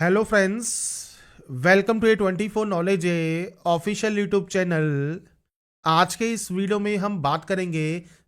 Hello friends, welcome to A24 knowledge official YouTube channel. आज के इस वीडियो में हम बात करेंगे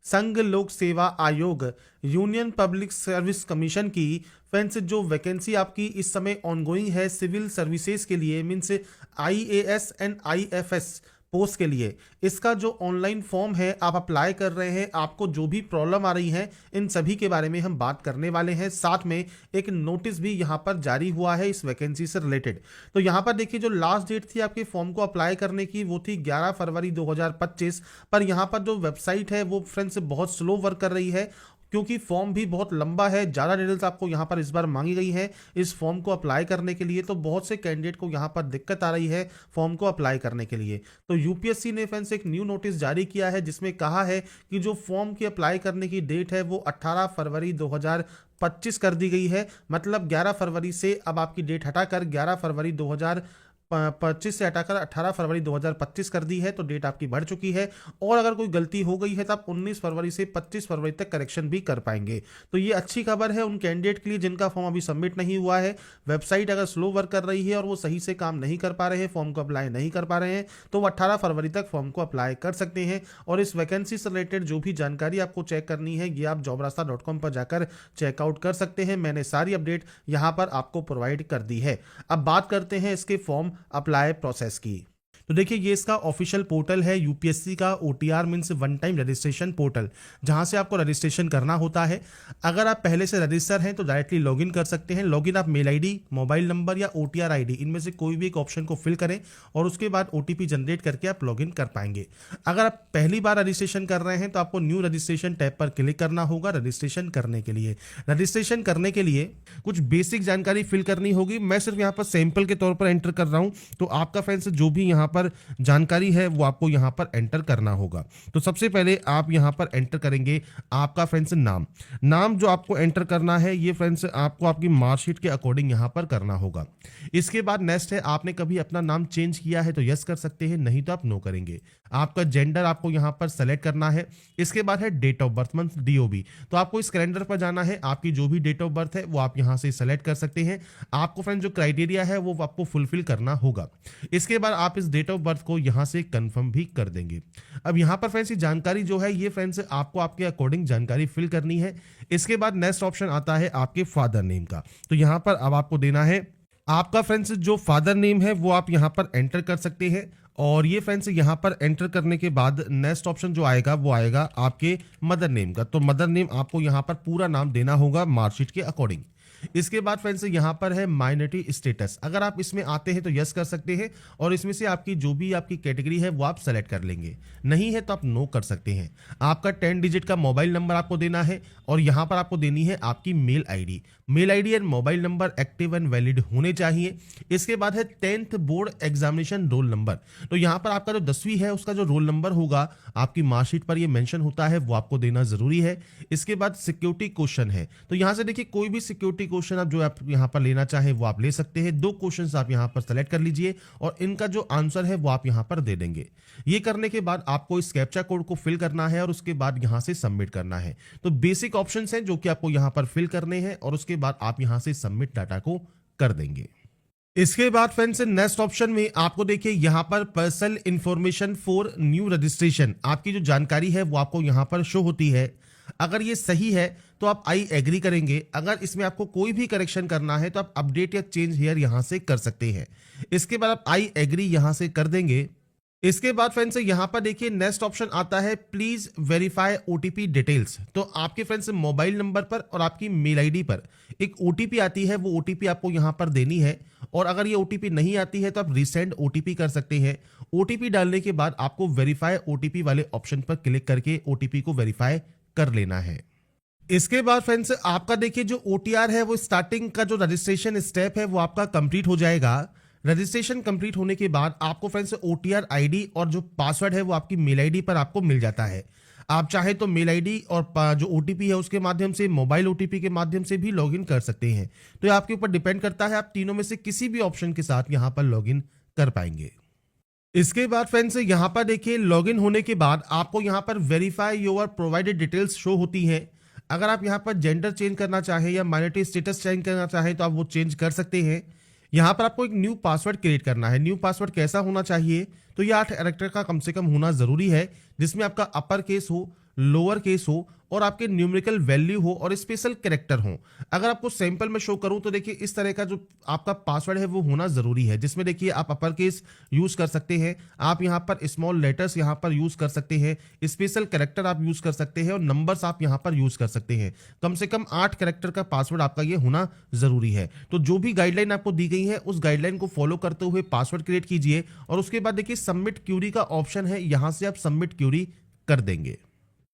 संघ लोक सेवा आयोग यूनियन पब्लिक सर्विस कमीशन की। फ्रेंड्स, जो वैकेंसी आपकी इस समय ऑनगोइंग है सिविल सर्विसेज के लिए, means IAS and IFS post के लिए, इसका जो ऑनलाइन फॉर्म है आप अप्लाई कर रहे हैं, आपको जो भी प्रॉब्लम आ रही है इन सभी के बारे में हम बात करने वाले हैं। साथ में एक नोटिस भी यहाँ पर जारी हुआ है इस वैकेंसी से रिलेटेड। तो यहाँ पर देखिए, जो लास्ट डेट थी आपके फॉर्म को अप्लाई करने की वो थी 11 फरवरी 2025। पर यहाँ पर जो वेबसाइट है वो फ्रेंड्स बहुत स्लो वर्क कर रही है, क्योंकि फॉर्म भी बहुत लंबा है। ज़्यादा डिटेल्स आपको यहाँ पर इस बार मांगी गई है इस फॉर्म को अप्लाई करने के लिए। तो बहुत से कैंडिडेट को यहाँ पर दिक्कत आ रही है फॉर्म को अप्लाई करने के लिए। तो यूपीएससी ने फ्रेंड्स एक न्यू नोटिस जारी किया है जिसमें कहा है कि जो फॉर्म की अप्लाई करने की डेट है वो 18 फरवरी 2025 कर दी गई है। मतलब 11 फरवरी से अब आपकी डेट हटाकर 11 फरवरी 2025 से हटाकर 18 फरवरी 2025 कर दी है। तो डेट आपकी बढ़ चुकी है, और अगर कोई गलती हो गई है तो आप 19 फरवरी से 25 फरवरी तक करेक्शन भी कर पाएंगे। तो ये अच्छी खबर है उन कैंडिडेट के लिए जिनका फॉर्म अभी सबमिट नहीं हुआ है। वेबसाइट अगर स्लो वर्क कर रही है और वो सही से काम नहीं कर पा रहे हैं, फॉर्म को अप्लाई नहीं कर पा रहे हैं, तो वो 18 फरवरी तक फॉर्म को अप्लाई कर सकते हैं। और इस वैकेंसी से रिलेटेड जो भी जानकारी आपको चेक करनी है ये आप jobrasta.com पर जाकर चेकआउट कर सकते हैं। मैंने सारी अपडेट यहाँ पर आपको प्रोवाइड कर दी है। अब बात करते हैं इसके फॉर्म अप्लाई प्रोसेस की। तो देखिए, ये इसका ऑफिशियल पोर्टल है यूपीएससी का। OTR means one time registration portal, जहां से आपको रजिस्ट्रेशन करना होता है। अगर आप पहले से रजिस्टर हैं तो डायरेक्टली लॉगिन कर सकते हैं। लॉगिन आप मेल आईडी, मोबाइल नंबर या OTR आईडी, इनमें से कोई भी एक ऑप्शन को फिल करें और उसके बाद OTP जनरेट करके आप लॉगिन कर पाएंगे। अगर आप पहली बार रजिस्ट्रेशन कर रहे हैं तो आपको न्यू रजिस्ट्रेशन टैब पर क्लिक करना होगा रजिस्ट्रेशन करने के लिए। रजिस्ट्रेशन करने के लिए कुछ बेसिक जानकारी फिल करनी होगी। मैं सिर्फ यहाँ पर सैंपल के तौर पर एंटर कर रहा हूँ, तो आपका फ्रेंड्स जो भी यहाँ पर जानकारी है वो आपको यहाँ पर एंटर करना होगा। तो सबसे पहले आप यहाँ पर एंटर करेंगे आपका फ्रेंड्स नाम जो आपको एंटर करना है ये फ्रेंड्स आपको आपकी मार्कशीट के अकॉर्डिंग यहाँ पर करना होगा। इसके बाद नेक्स्ट है, आपने कभी अपना नाम चेंज किया है तो यस कर सकते हैं, नहीं तो आप नो करेंगे। आपका जेंडर आपको यहाँ पर सेलेक्ट करना है। इसके बाद है date of birth, month DOB। तो आपको इस कैलेंडर पर जाना है, आपकी जो भी डेट ऑफ बर्थ है वो आप यहाँ से सेलेक्ट कर सकते हैं। आपको फ्रेंड्स जो क्राइटेरिया है वो आपको फुलफिल करना होगा। इसके बाद आप इस डेट ऑफ बर्थ को यहाँ से कंफर्म भी कर देंगे। अब यहाँ पर फ्रेंड्स जानकारी जो है ये फ्रेंड्स आपको आपके अकॉर्डिंग जानकारी फिल करनी है। इसके बाद नेक्स्ट ऑप्शन आता है आपके फादर नेम का। तो यहाँ पर अब आपको देना है आपका फ्रेंड्स जो फादर नेम है वो आप यहाँ पर एंटर कर सकते हैं। और ये फ्रेंड्स यहाँ पर एंटर करने के बाद नेक्स्ट ऑप्शन जो आएगा वो आएगा आपके मदर नेम का। तो मदर नेम आपको यहाँ पर पूरा नाम देना होगा मार्कशीट के अकॉर्डिंग। इसके बाद फ्रेंड्स यहाँ पर है माइनॉरिटी स्टेटस। अगर आप इसमें आते हैं तो यस कर सकते हैं, और इसमें से आपकी जो भी आपकी कैटेगरी है वो आप सेलेक्ट कर लेंगे। नहीं है तो आप नो कर सकते हैं। आपका 10 डिजिट का मोबाइल नंबर आपको देना है, और यहाँ पर आपको देनी है आपकी mail ID and mobile number active and valid होने चाहिए। इसके बाद है 10th board examination roll number. तो यहाँ पर आपका जो 10वीं है उसका जो रोल नंबर होगा आपकी मार्कशीट पर ये मेंशन होता है, वो आपको देना जरूरी है। इसके बाद सिक्योरिटी क्वेश्चन है, तो यहाँ से देखिए कोई भी सिक्योरिटी क्वेश्चन आप जो आप यहाँ पर लेना चाहे वो आप ले सकते हैं। 2 क्वेश्चंस आप यहाँ पर सेलेक्ट कर लीजिए और इनका जो आंसर है वो आप यहाँ पर दे देंगे। ये करने के बाद आपको इस कैप्चा कोड को फिल करना है और उसके बाद यहाँ से सबमिट करना है। तो बेसिक ऑप्शंस हैं जो कि आपको यहाँ पर फिल करने हैं, और उसके बाद आप यहाँ से सबमिट डाटा को कर देंगे। इसके बाद फ्रेंड्स नेक्स्ट ऑप्शन में आपको देखिए यहाँ पर personal information for new registration, आपकी जो जानकारी है वो आपको यहाँ पर शो होती है। अगर ये सही है तो आप आई एग्री करेंगे। अगर इसमें आपको कोई भी करेक्शन करना है तो आप अपडेट या चेंज हियर यहां से कर सकते हैं। इसके बाद आप आई एग्री यहां से कर देंगे। इसके बाद फ्रेंड्स यहाँ पर देखिए नेक्स्ट ऑप्शन आता है प्लीज वेरीफाई OTP डिटेल्स। तो आपके फ्रेंड्स मोबाइल नंबर पर और आपकी मेल आईडी पर एक OTP आती है, वो OTP आपको यहाँ पर देनी है। और अगर ये OTP नहीं आती है तो आप रिसेंड OTP कर सकते हैं। OTP डालने के बाद आपको वेरीफाई OTP वाले ऑप्शन पर क्लिक करके OTP को वेरीफाई कर लेना है। इसके बाद फ्रेंड्स आपका देखिए जो OTR है वो स्टार्टिंग का जो रजिस्ट्रेशन स्टेप है वो आपका कंप्लीट हो जाएगा। रजिस्ट्रेशन कंप्लीट होने के बाद आपको फ्रेंड्स OTR आईडी और जो पासवर्ड है वो आपकी मेल आईडी पर आपको मिल जाता है। आप चाहे तो मेल आईडी और जो OTP है उसके माध्यम से, मोबाइल OTP के माध्यम से भी लॉगिन कर सकते हैं। तो ये आपके ऊपर डिपेंड करता है, आप तीनों में से किसी भी ऑप्शन के साथ यहाँ पर लॉगिन कर पाएंगे। इसके बाद फ्रेंड्स यहाँ पर देखिए लॉगिन होने के बाद आपको यहाँ पर verify your provided details show होती हैं। अगर आप यहाँ पर जेंडर चेंज करना चाहें या माइनॉरिटी स्टेटस चेंज करना चाहें तो आप वो चेंज कर सकते हैं। यहाँ पर आपको एक न्यू पासवर्ड क्रिएट करना है। न्यू पासवर्ड कैसा होना चाहिए, तो ये 8 कैरेक्टर का कम से कम होना जरूरी है, जिसमें आपका अपर केस हो, लोअर केस हो और आपके न्यूमेरिकल वैल्यू हो और स्पेशल कैरेक्टर हो। अगर आपको सैंपल में शो करूं तो देखिए इस तरह का जो आपका पासवर्ड है वो होना जरूरी है, जिसमें देखिए आप अपर केस यूज कर सकते हैं, आप यहां पर स्मॉल लेटर्स यहां पर यूज कर सकते हैं, स्पेशल कैरेक्टर आप यूज कर सकते हैं और नंबर्स आप यहां पर यूज कर सकते हैं। कम से कम 8 कैरेक्टर का पासवर्ड आपका ये होना जरूरी है। तो जो भी गाइडलाइन आपको दी गई है उस गाइडलाइन को फॉलो करते हुए पासवर्ड क्रिएट कीजिए और उसके बाद देखिए सबमिट क्यूरी का ऑप्शन है, यहां से आप सबमिट क्यूरी कर देंगे।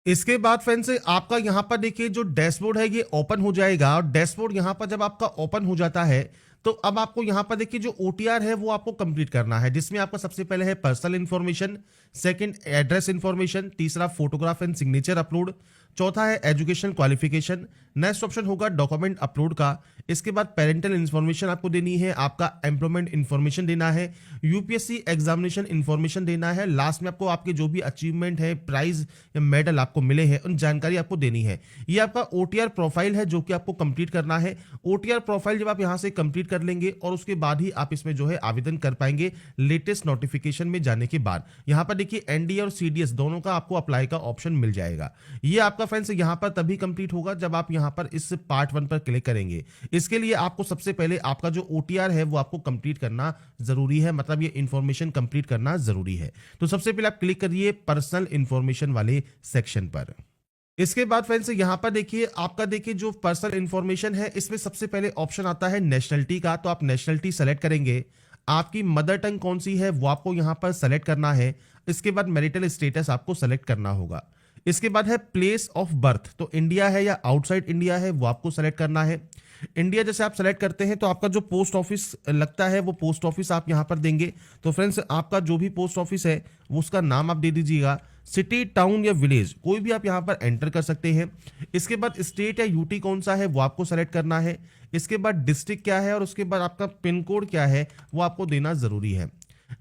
इसके बाद फ्रेंड्स आपका यहां पर देखिए जो डैशबोर्ड है ये ओपन हो जाएगा और डैशबोर्ड यहां पर जब आपका ओपन हो जाता है तो अब आपको यहां पर देखिए जो ओटीआर है वो आपको कंप्लीट करना है, जिसमें आपका सबसे पहले है personal information, second address information, तीसरा फोटोग्राफ एंड सिग्नेचर अपलोड, चौथा है एजुकेशन क्वालिफिकेशन, नेक्स्ट ऑप्शन होगा डॉक्यूमेंट अपलोड का। इसके बाद पेरेंटल इंफॉर्मेशन आपको देनी है, आपका एम्प्लॉयमेंट इंफॉर्मेशन देना है, यूपीएससी एग्जामिनेशन इंफॉर्मेशन देना है, लास्ट में आपको आपके जो भी अचीवमेंट है, प्राइज या मेडल आपको मिले हैं उन जानकारी आपको देनी है। ये आपका ओटीआर प्रोफाइल है जो कि आपको कंप्लीट करना है। ओटीआर प्रोफाइल जब आप यहां से कंप्लीट कर लेंगे और उसके बाद ही आप इसमें जो है आवेदन कर पाएंगे लेटेस्ट नोटिफिकेशन में जाने के बाद। यहां पर देखिए एनडीए और सीडीएस दोनों का आपको अप्लाई का ऑप्शन मिल जाएगा। ये आपका फ्रेंड्स यहां पर तभी कंप्लीट होगा जब आप यहां पर इस पार्ट 1 पर क्लिक करेंगे। इसके लिए आपको सबसे पहले आपका जो ओटीआर है वो आपको कंप्लीट करना जरूरी है, मतलब ये इंफॉर्मेशन कंप्लीट करना जरूरी है। तो सबसे पहले आप क्लिक करिए पर्सनल इंफॉर्मेशन वाले सेक्शन पर। इसके बाद फ्रेंड्स यहां पर देखिए आपका देखिए जो पर्सनल इंफॉर्मेशन है इसमें सबसे पहले ऑप्शन आता है नेशनलिटी का, तो आप नेशनलिटी सेलेक्ट करेंगे। आपकी मदर टंग कौन सी है वो आपको यहां पर सेलेक्ट करना है। इसके बाद मैरिटल स्टेटस आपको सेलेक्ट करना होगा। इसके बाद है प्लेस ऑफ बर्थ, तो इंडिया है या आउटसाइड इंडिया है वो आपको सेलेक्ट करना है। इंडिया जैसे आप सेलेक्ट करते हैं तो आपका जो पोस्ट ऑफिस लगता है वो पोस्ट ऑफिस आप यहां पर देंगे। तो फ्रेंड्स आपका जो भी पोस्ट ऑफिस है वो उसका नाम आप दे दीजिएगा। सिटी, टाउन या विलेज कोई भी आप यहां पर एंटर कर सकते हैं। इसके बाद स्टेट या यूटी कौन सा है वो आपको सेलेक्ट करना है। इसके बाद डिस्ट्रिक्ट क्या है और उसके बाद आपका पिन कोड क्या है वो आपको देना जरूरी है।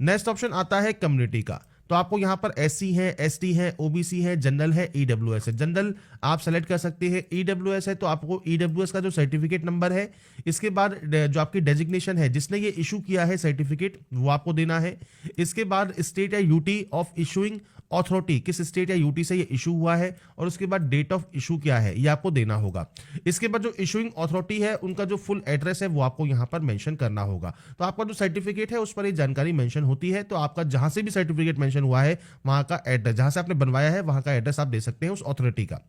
नेक्स्ट ऑप्शन आता है कम्युनिटी का, तो आपको यहां पर एससी है, एसटी है, ओबीसी है, जनरल है, ईडब्ल्यूएस है। जनरल आप सेलेक्ट कर सकते हैं, ईडब्ल्यूएस है तो आपको ईडब्ल्यूएस का जो सर्टिफिकेट नंबर है, इसके बाद जो आपकी डेजिग्नेशन है जिसने ये इशू किया है सर्टिफिकेट वो आपको देना है। इसके बाद स्टेट या यूटी ऑफ इशूइंग अथॉरिटी, किस स्टेट या यूटी से ये इशू हुआ है और उसके बाद डेट ऑफ इशू क्या है ये आपको देना होगा। इसके बाद जो इशूइंग अथॉरिटी है उनका जो फुल एड्रेस है वो आपको यहां पर मेंशन करना होगा। तो आपका जो सर्टिफिकेट है उस पर ये जानकारी मेंशन होती है, तो आपका जहां से भी सर्टिफिकेट मेंशन हुआ है वहां का एड्रेस, जहां से आपने बनवाया है वहां का एड्रेस आप दे सकते हैं उस अथॉरिटी का।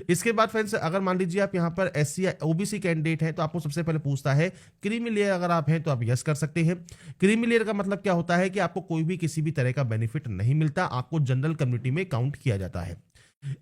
इसके बाद फ्रेंड्स अगर मान लीजिए आप यहां पर एससी या ओबीसी कैंडिडेट हैं तो आपको सबसे पहले पूछता है क्रीमी लेयर, अगर आप हैं तो आप यस कर सकते हैं। क्रीमी लेयर का मतलब क्या होता है कि आपको कोई भी किसी भी तरह का बेनिफिट नहीं मिलता, आपको जनरल कम्युनिटी में काउंट किया जाता है।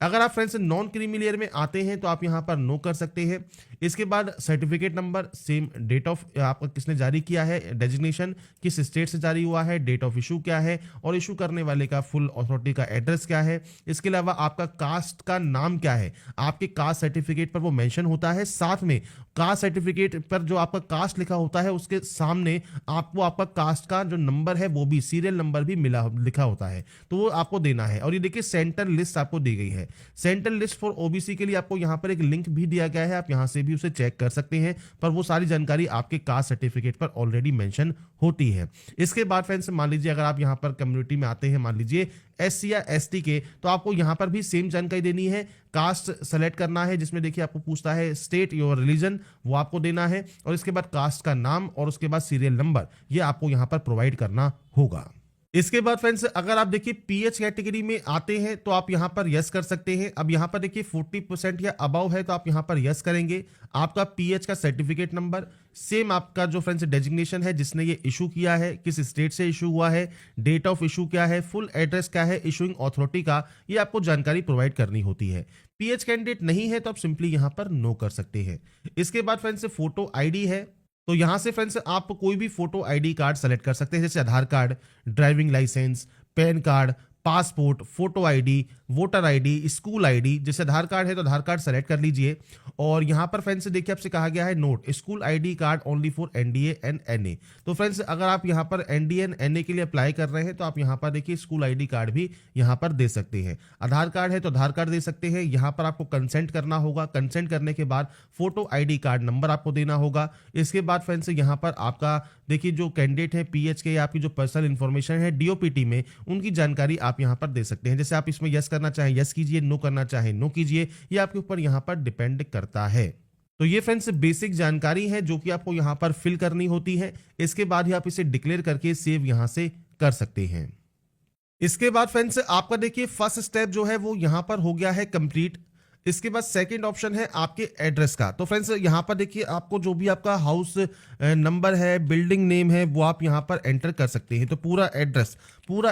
अगर आप फ्रेंड्स नॉन क्रीमी लेयर में आते हैं तो आप यहां पर नो कर सकते हैं। इसके बाद certificate number, same date of आपका किसने जारी किया है, डेजिग्नेशन किस स्टेट से जारी हुआ है, डेट ऑफ इशू क्या है और इशू करने वाले का फुल अथॉरिटी का एड्रेस क्या है। इसके अलावा आपका कास्ट का नाम क्या है, आपके कास्ट सर्टिफिकेट पर वो मेंशन होता है। साथ में कास्ट सर्टिफिकेट पर जो आपका कास्ट लिखा होता है उसके सामने आपको आपका कास्ट का जो नंबर है वो भी सीरियल नंबर भी मिला लिखा होता है, तो वो आपको देना है। और ये देखिए सेंटर लिस्ट आपको दी गई है। सेंट्रल लिस्ट फॉर ओबीसी के लिए आपको यहां पर एक लिंक भी दिया गया है, आप यहां से भी उसे चेक कर सकते हैं, पर वो सारी जानकारी आपके कास्ट सर्टिफिकेट पर ऑलरेडी मेंशन होती है। इसके बाद फ्रेंड्स मान लीजिए अगर आप यहां पर कम्युनिटी में आते हैं, मान लीजिए एससी या एसटी के, तो आपको यहां पर भी सेम जानकारी देनी है। कास्ट सेलेक्ट करना है जिसमें देखिए आपको पूछता है स्टेट योर रिलीजन, वो आपको देना है और इसके बाद कास्ट का नाम और उसके बाद सीरियल नंबर ये आपको यहां पर प्रोवाइड करना होगा। इसके बाद फ्रेंड्स अगर आप देखिए पीएच कैटेगरी में आते हैं तो आप यहां पर यस कर सकते हैं। अब यहां पर देखिए 40% या अबव है तो आप यहां पर यस करेंगे। आपका पीएच का सर्टिफिकेट नंबर, सेम आपका जो फ्रेंड्स डेजिग्नेशन है जिसने ये इशू किया है, किस स्टेट से इशू हुआ है, डेट ऑफ इशू क्या है, फुल एड्रेस क्या है इशूइंग अथॉरिटी का, ये आपको जानकारी प्रोवाइड करनी होती है। पीएच कैंडिडेट नहीं है तो आप सिंपली यहां पर नो कर सकते हैं। इसके बाद फ्रेंड्स फोटो आईडी है, तो यहां से फ्रेंड्स आप कोई भी फोटो आईडी कार्ड सेलेक्ट कर सकते हैं, जैसे Aadhaar card, driving licence, PAN card, passport, photo ID, voter ID, school ID, जैसे आधार कार्ड है तो आधार कार्ड सेलेक्ट कर लीजिए। और यहाँ पर फ्रेंड्स देखिए आपसे कहा गया है note school ID card only for NDA and NA. तो फ्रेंड्स अगर आप यहाँ पर एनडीए एंड एनए के लिए अप्लाई कर रहे हैं तो आप यहाँ पर देखिए स्कूल आईडी कार्ड भी यहाँ पर दे सकते हैं। आधार कार्ड है तो आधार कार्ड दे सकते हैं। यहाँ पर आपको कंसेंट करना होगा। कंसेंट करने के बाद फोटो आईडी कार्ड नंबर आपको देना होगा। इसके बाद फ्रेंड्स यहाँ पर आपका देखिए जो कैंडिडेट है पीएच के या आपकी जो पर्सनल इंफॉर्मेशन है डीओपीटी में, उनकी जानकारी आप यहाँ पर दे सकते हैं। जैसे आप इसमें यस करना चाहें यस कीजिए, नो करना चाहें नो कीजिए, ये आपके ऊपर यहाँ पर डिपेंड करता है। तो ये फ्रेंड्स बेसिक जानकारी है जो कि आपको यहाँ पर फिल करनी होती है। इसके बाद ही आप इसे डिक्लेयर करके सेव यहाँ से कर सकते हैं। इसके बाद फ्रेंड्स आपका देखिए फर्स्ट स्टेप जो है वो यहाँ पर हो गया है कंप्लीट। इसके बाद सेकंड ऑप्शन है आपके एड्रेस का। तो फ्रेंड्स यहाँ पर देखिए आपको जो भी आपका हाउस नंबर है, बिल्डिंग नेम है, वो आप यहाँ पर एंटर कर सकते हैं। तो पूरा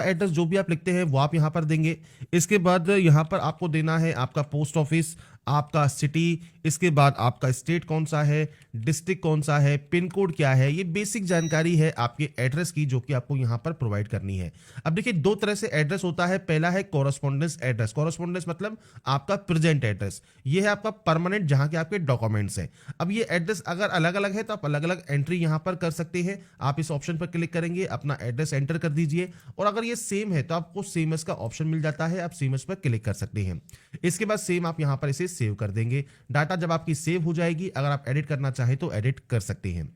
एड्रेस जो भी आप लिखते हैं वो आप यहाँ पर देंगे। इसके बाद यहाँ पर आपको देना है आपका पोस्ट ऑफिस, आपका सिटी, इसके बाद आपका स्टेट कौन सा है, डिस्ट्रिक्ट कौन सा है, पिन कोड क्या है। ये बेसिक जानकारी है आपके एड्रेस की जो कि आपको यहाँ पर प्रोवाइड करनी है। अब देखिए दो तरह से एड्रेस होता है। पहला है कॉरस्पॉन्डेंस एड्रेस। कॉरस्पॉन्डेंस मतलब आपका प्रेजेंट एड्रेस, ये है आपका परमानेंट जहां के आपके डॉक्यूमेंट्स हैं। अब ये एड्रेस अगर अलग अलग है तो आप अलग अलग एंट्री यहाँ पर कर सकते हैं। आप इस ऑप्शन पर क्लिक करेंगे, अपना एड्रेस एंटर कर दीजिए, और अगर ये सेम है तो आपको सेम एस का ऑप्शन मिल जाता है, आप सेम एस पर क्लिक कर सकते हैं। इसके बाद सेम आप यहाँ पर इसे सेव कर देंगे। डाटा जब आपकी सेव हो जाएगी, अगर आप एडिट करना चाहें तो एडिट कर सकते हैं।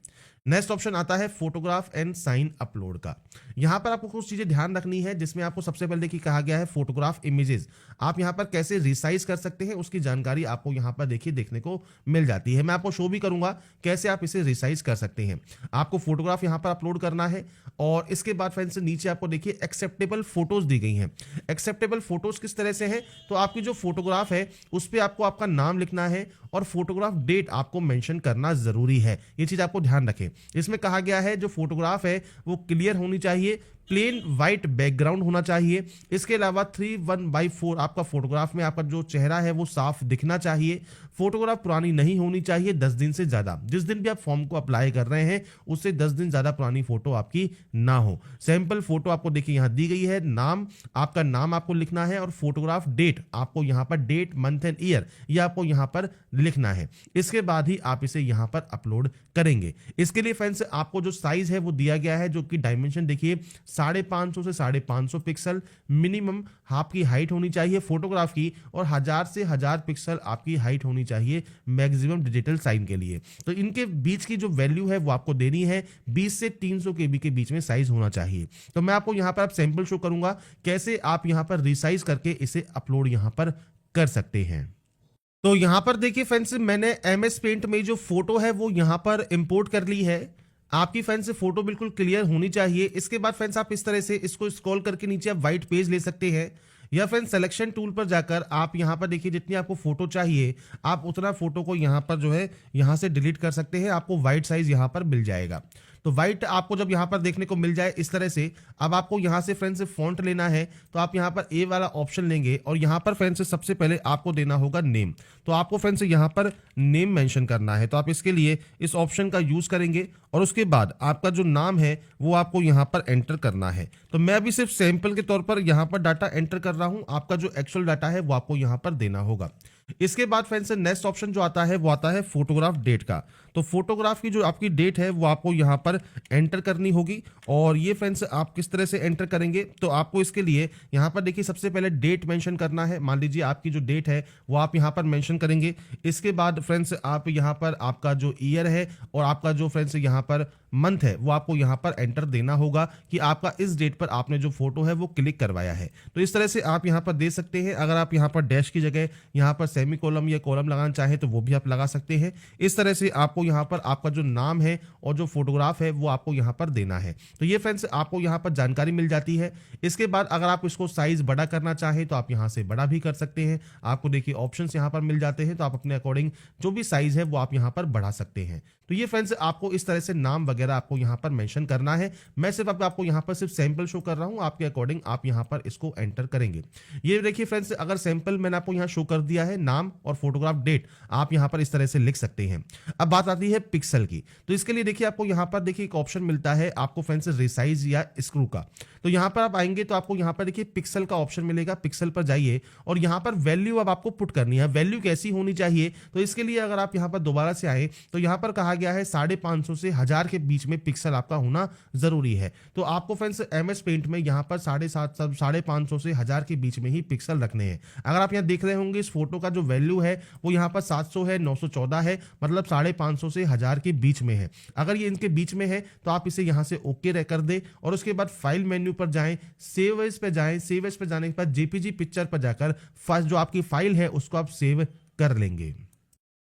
नेक्स्ट ऑप्शन आता है फोटोग्राफ एंड साइन अपलोड का। यहां पर आपको कुछ चीजें ध्यान रखनी है, जिसमें आपको सबसे पहले देखिए कहा गया है फोटोग्राफ इमेजेस आप यहां पर कैसे रिसाइज कर सकते हैं, उसकी जानकारी आपको यहां पर देखिए देखने को मिल जाती है। मैं आपको शो भी करूंगा कैसे आप इसे रिसाइज कर सकते हैं। आपको फोटोग्राफ यहां पर अपलोड करना है, और इसके बाद फ्रेंड्स नीचे आपको देखिए एक्सेप्टेबल फोटोज दी गई हैं। एक्सेप्टेबल फोटोज किस तरह से हैं, तो आपकी जो फोटोग्राफ है उस पर आपको आपका नाम लिखना है, और फोटोग्राफ डेट आपको मेंशन करना जरूरी है। ये चीज आपको ध्यान रखें। इसमें कहा गया है जो फोटोग्राफ है वो क्लियर होनी चाहिए, प्लेन व्हाइट बैकग्राउंड होना चाहिए। इसके अलावा 3:1/4 आपका फोटोग्राफ में आपका जो चेहरा है वो साफ दिखना चाहिए। फोटोग्राफ पुरानी नहीं होनी चाहिए 10 दिन से ज्यादा। जिस दिन भी आप फॉर्म को अप्लाई कर रहे हैं उससे 10 दिन ज्यादा पुरानी फोटो आपकी ना हो। सैंपल फोटो आपको देखिए यहाँ दी गई है। नाम, आपका नाम आपको लिखना है, और फोटोग्राफ डेट आपको यहाँ पर डेट, मंथ एंड ईयर ये आपको यहाँ पर लिखना है। इसके बाद ही आप इसे यहाँ पर अपलोड करेंगे। इसके लिए फ्रेंड्स आपको जो साइज है वो दिया गया है, जो कि डायमेंशन देखिए 550 से 550 पिक्सल मिनिमम आपकी हाइट होनी चाहिए फोटोग्राफ की, और 1000 से 1000 पिक्सल आपकी हाइट होनी चाहिए मैक्सिमम डिजिटल साइन के लिए। तो इनके बीच की जो वैल्यू है वो आपको देनी है। 20 से 300 केबी के बीच में साइज होना चाहिए। तो मैं आपको यहां पर आप सैंपल शो करूंगा कैसे आप यहां पर रिसाइज करके इसे अपलोड यहां पर कर सकते हैं। तो यहां पर देखिए फ्रेंड्स मैंने MS पेंट में जो फोटो है वो यहां पर इंपोर्ट कर ली है। आपकी फ्रेंड्स से फोटो बिल्कुल क्लियर होनी चाहिए। इसके बाद फ्रेंड्स आप इस तरह से इसको स्क्रॉल करके नीचे आप व्हाइट पेज ले सकते हैं, या फ्रेंड्स सिलेक्शन टूल पर जाकर आप यहां पर देखिए जितनी आपको फोटो चाहिए आप उतना फोटो को यहां पर जो है यहां से डिलीट कर सकते हैं। आपको व्हाइट साइज यहां पर मिल जाएगा। तो व्हाइट आपको जब यहां पर देखने को मिल जाए इस तरह से, अब आपको यहां से फ्रेंड्स फॉन्ट लेना है, तो आप यहां पर ए वाला ऑप्शन लेंगे, और यहां पर फ्रेंड्स सबसे पहले आपको देना होगा नेम। तो आपको फ्रेंड्स यहां पर नेम मेंशन करना है, तो आप इसके लिए इस ऑप्शन का यूज करेंगे, और उसके बाद आपका जो नाम है वो आपको यहां पर एंटर करना है। तो मैं अभी सिर्फ सैंपल के तौर पर यहां पर डाटा एंटर कर रहा हूं, आपका जो एक्चुअल डाटा है वो आपको यहां पर देना होगा। इसके बाद फ्रेंड्स नेक्स्ट ऑप्शन जो आता है वो आता है फोटोग्राफ डेट का। तो फोटोग्राफ की जो आपकी डेट है वो आपको यहां पर एंटर करनी होगी, और ये फ्रेंड्स आप किस तरह से एंटर करेंगे, तो आपको इसके लिए यहां पर देखिए सबसे पहले डेट मेंशन करना है। मान लीजिए आपकी जो डेट है वो आप यहां पर मेंशन करेंगे। इसके बाद फ्रेंड्स आप यहां पर आपका जो ईयर है और आपका जो फ्रेंड्स यहां पर मंथ है वो आपको यहां पर एंटर देना होगा कि आपका इस डेट पर आपने जो फोटो है वो क्लिक करवाया है। तो इस तरह से आप यहां पर दे सकते हैं। अगर आप यहां पर डैश की जगह यहां पर सेमी कॉलम या कॉलम लगाना चाहें तो वो भी आप लगा सकते हैं। इस तरह से आपको यहां पर आपका जो नाम है और जो फोटोग्राफ है वो आपको यहां पर देना है। तो ये फ्रेंड्स आपको यहां पर जानकारी मिल जाती है। इसके बाद अगर आप इसको साइज बड़ा करना चाहें तो आप यहां से बड़ा भी कर सकते हैं। आपको देखिए ऑप्शंस यहां पर मिल जाते हैं, तो आप अपने अकॉर्डिंग जो भी साइज है वो आप यहां पर बढ़ा सकते हैं। तो ये फ्रेंड्स आपको इस तरह से नाम वगैरह आपको यहां पर मेंशन करना है। मैं सिर्फ आपको यहां पर सिर्फ सैंपल शो कर रहा हूं, आपके अकॉर्डिंग आप यहां पर इसको एंटर करेंगे। ये देखिए फ्रेंड्स अगर सैंपल मैंने आपको यहां शो कर दिया है, नाम और फोटोग्राफ डेट आप यहां पर इस तरह से लिख सकते हैं। अब बात आती है पिक्सल की। तो इसके लिए देखिए आपको यहाँ पर देखिए एक ऑप्शन मिलता है आपको फ्रेंड्स रिसाइज या स्क्रू का। तो यहाँ पर आप आएंगे तो आपको यहाँ पर देखिए पिक्सल का ऑप्शन मिलेगा, पिक्सल पर जाइए और यहाँ पर वैल्यू अब आपको पुट करनी है। वैल्यू कैसी होनी चाहिए, तो इसके लिए अगर आप यहाँ पर दोबारा से आए तो यहाँ पर कहा गया है 550 से 1000 के बीच में पिक्सल आपका होना जरूरी है। तो आपको फ्रेंड्स MS पेंट में यहाँ पर 550 से 1000 के बीच में ही पिक्सल रखने हैं। अगर आप यहाँ देख रहे होंगे इस फोटो का जो वैल्यू है वो यहाँ पर 700 है, 914 है, मतलब 550 से 1000 के बीच में है। अगर ये इनके बीच में है तो आप इसे यहाँ से ओके कर दे और उसके बाद फाइल मेन्यू पर जाएं, सेव एज पे जाएं। सेव एज पे जाने के बाद जेपीजी पिक्चर पर जाकर फर्स्ट जो आपकी फाइल है उसको आप सेव कर लेंगे।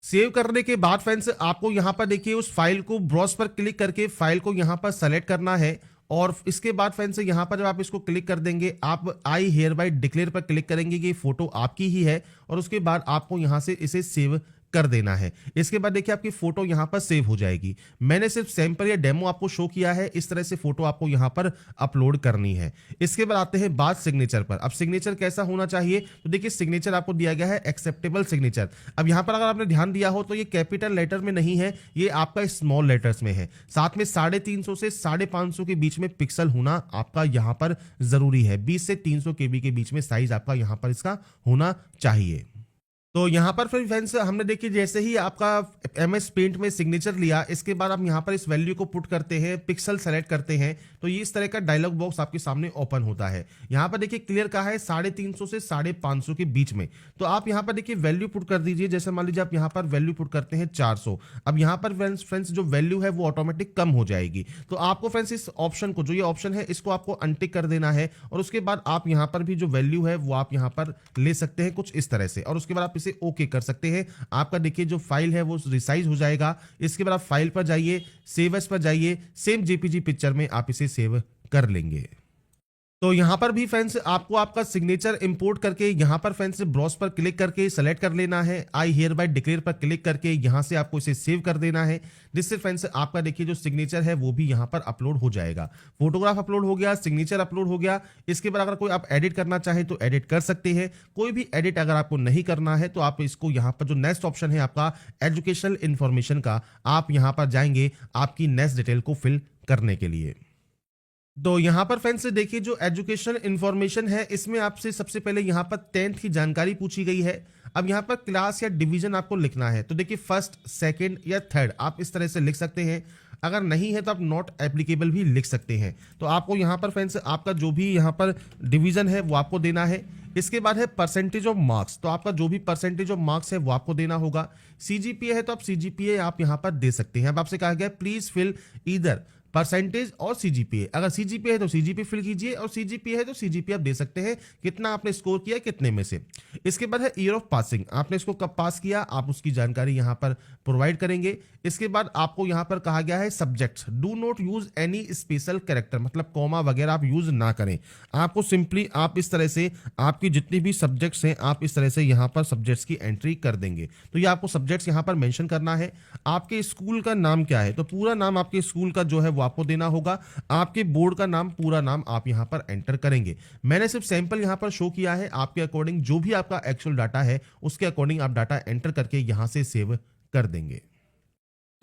सेव करने के बाद फ्रेंड्स आपको यहां पर देखिए उस फाइल को ब्राउज पर क्लिक करके फाइल को यहां पर सेलेक्ट करना है और इसके बाद फ्रेंड्स यहां पर जब आप इसको क्लिक कर देंगे आप आई हियर बाय डिक्लेयर पर क्लिक करेंगे कि फोटो आपकी ही है और उसके बाद आपको यहां से इसे सेव कर देना है। इसके बाद देखिए आपकी फोटो यहां पर सेव हो जाएगी। मैंने सिर्फ सैंपल या डेमो आपको शो किया है, इस तरह से फोटो आपको यहां पर अपलोड करनी है। इसके बाद आते हैं बात सिग्नेचर पर। अब सिग्नेचर कैसा होना चाहिए, तो देखिए सिग्नेचर आपको दिया गया है एक्सेप्टेबल सिग्नेचर। अब यहां पर अगर आपने ध्यान दिया हो तो ये कैपिटल लेटर में नहीं है, ये आपका स्मॉल लेटर्स में है। साथ में 350 से 550 के बीच में पिक्सल होना आपका यहां पर जरूरी है। 20 से 300 KB के बीच में साइज आपका यहां पर इसका होना चाहिए। तो यहाँ पर फिर फ्रेंड्स हमने देखिए जैसे ही आपका MS पेंट में सिग्नेचर लिया, इसके बाद आप यहाँ पर इस वैल्यू को पुट करते हैं, पिक्सल सेलेक्ट करते हैं, तो ये इस तरह का डायलॉग बॉक्स आपके सामने ओपन होता है। यहाँ पर देखिए क्लियर कहा है 350 से 550 के बीच में। तो आप यहाँ पर देखिए वैल्यू पुट कर दीजिए। जैसे मान लीजिए आप यहाँ पर वैल्यू पुट करते हैं 400। अब यहाँ पर फ्रेंड्स जो वैल्यू है वो ऑटोमेटिक कम हो जाएगी। तो आपको फ्रेंड्स इस ऑप्शन को, जो ये ऑप्शन है, इसको आपको अनटिक कर देना है और उसके बाद आप यहाँ पर भी जो वैल्यू है वो आप यहाँ पर ले सकते हैं कुछ इस तरह से और उसके बाद आप इसे ओके कर सकते हैं। आपका देखिए जो फाइल है वो रिसाइज हो जाएगा। इसके बाद आप फाइल पर जाइए, सेव एज पर जाइए, सेम जेपीजी पिक्चर में आप इसे सेव कर लेंगे। तो यहां पर भी फ्रेंड्स आपको आपका सिग्नेचर इंपोर्ट करके यहां पर फ्रेंड्स ब्राउज पर क्लिक करके सेलेक्ट कर लेना है। आई हियर बाय डिक्लेयर पर क्लिक करके यहां से आपको इसे सेव कर देना है, जिससे फ्रेंड्स आपका देखिए जो सिग्नेचर है वो भी यहां पर अपलोड हो जाएगा। फोटोग्राफ अपलोड हो गया, सिग्नेचर अपलोड हो गया। इसके बाद अगर कोई आप एडिट करना चाहें तो एडिट कर सकते हैं। कोई भी एडिट अगर आपको नहीं करना है तो आप इसको यहां पर जो नेक्स्ट ऑप्शन है आपका एजुकेशनल इंफॉर्मेशन का, आप यहां पर जाएंगे आपकी नेक्स्ट डिटेल को फिल करने के लिए। तो यहां पर फ्रेंड्स देखिए जो एजुकेशन इंफॉर्मेशन है इसमें आपसे सबसे पहले यहां पर 10th की जानकारी पूछी गई है। अब यहां पर क्लास या डिवीजन आपको लिखना है, तो देखिए फर्स्ट, सेकंड या थर्ड आप इस तरह से लिख सकते हैं। अगर नहीं है तो आप नॉट एप्लीकेबल भी लिख सकते हैं। तो आपको यहां पर फ्रेंड्स आपका जो भी यहां पर डिवीजन है वो आपको देना है। इसके बाद है परसेंटेज ऑफ मार्क्स, तो आपका जो भी परसेंटेज ऑफ मार्क्स है वो आपको देना होगा। CGPA है तो आप CGPA आप यहां पर दे सकते हैं। अब आपसे कहा गया प्लीज फिल ईदर परसेंटेज और CGPA। अगर CGPA है तो CGPA फिल कीजिए और CGPA है तो CGPA आप दे सकते हैं, कितना आपने स्कोर किया कितने में से। इसके बाद है ईयर ऑफ पासिंग, आपने इसको कब पास किया आप उसकी जानकारी यहां पर प्रोवाइड करेंगे। इसके बाद आपको यहां पर कहा गया है subjects, do not use any special character, मतलब कॉमा वगैरह आप यूज ना करें। आपको सिंपली आप इस तरह से आपकी जितनी भी सब्जेक्ट्स हैं आप इस तरह से यहां पर सब्जेक्ट्स की एंट्री कर देंगे। तो ये आपको सब्जेक्ट्स यहां पर मेंशन करना है। आपके स्कूल का नाम क्या है, तो पूरा नाम आपके स्कूल का जो है आपको देना होगा। आपके बोर्ड का नाम, पूरा नाम आप यहां पर एंटर करेंगे। मैंने सिर्फ सैंपल यहां पर शो किया है, आपके अकॉर्डिंग जो भी आपका एक्चुअल डाटा है उसके अकॉर्डिंग आप डाटा एंटर करके यहां से सेव कर देंगे।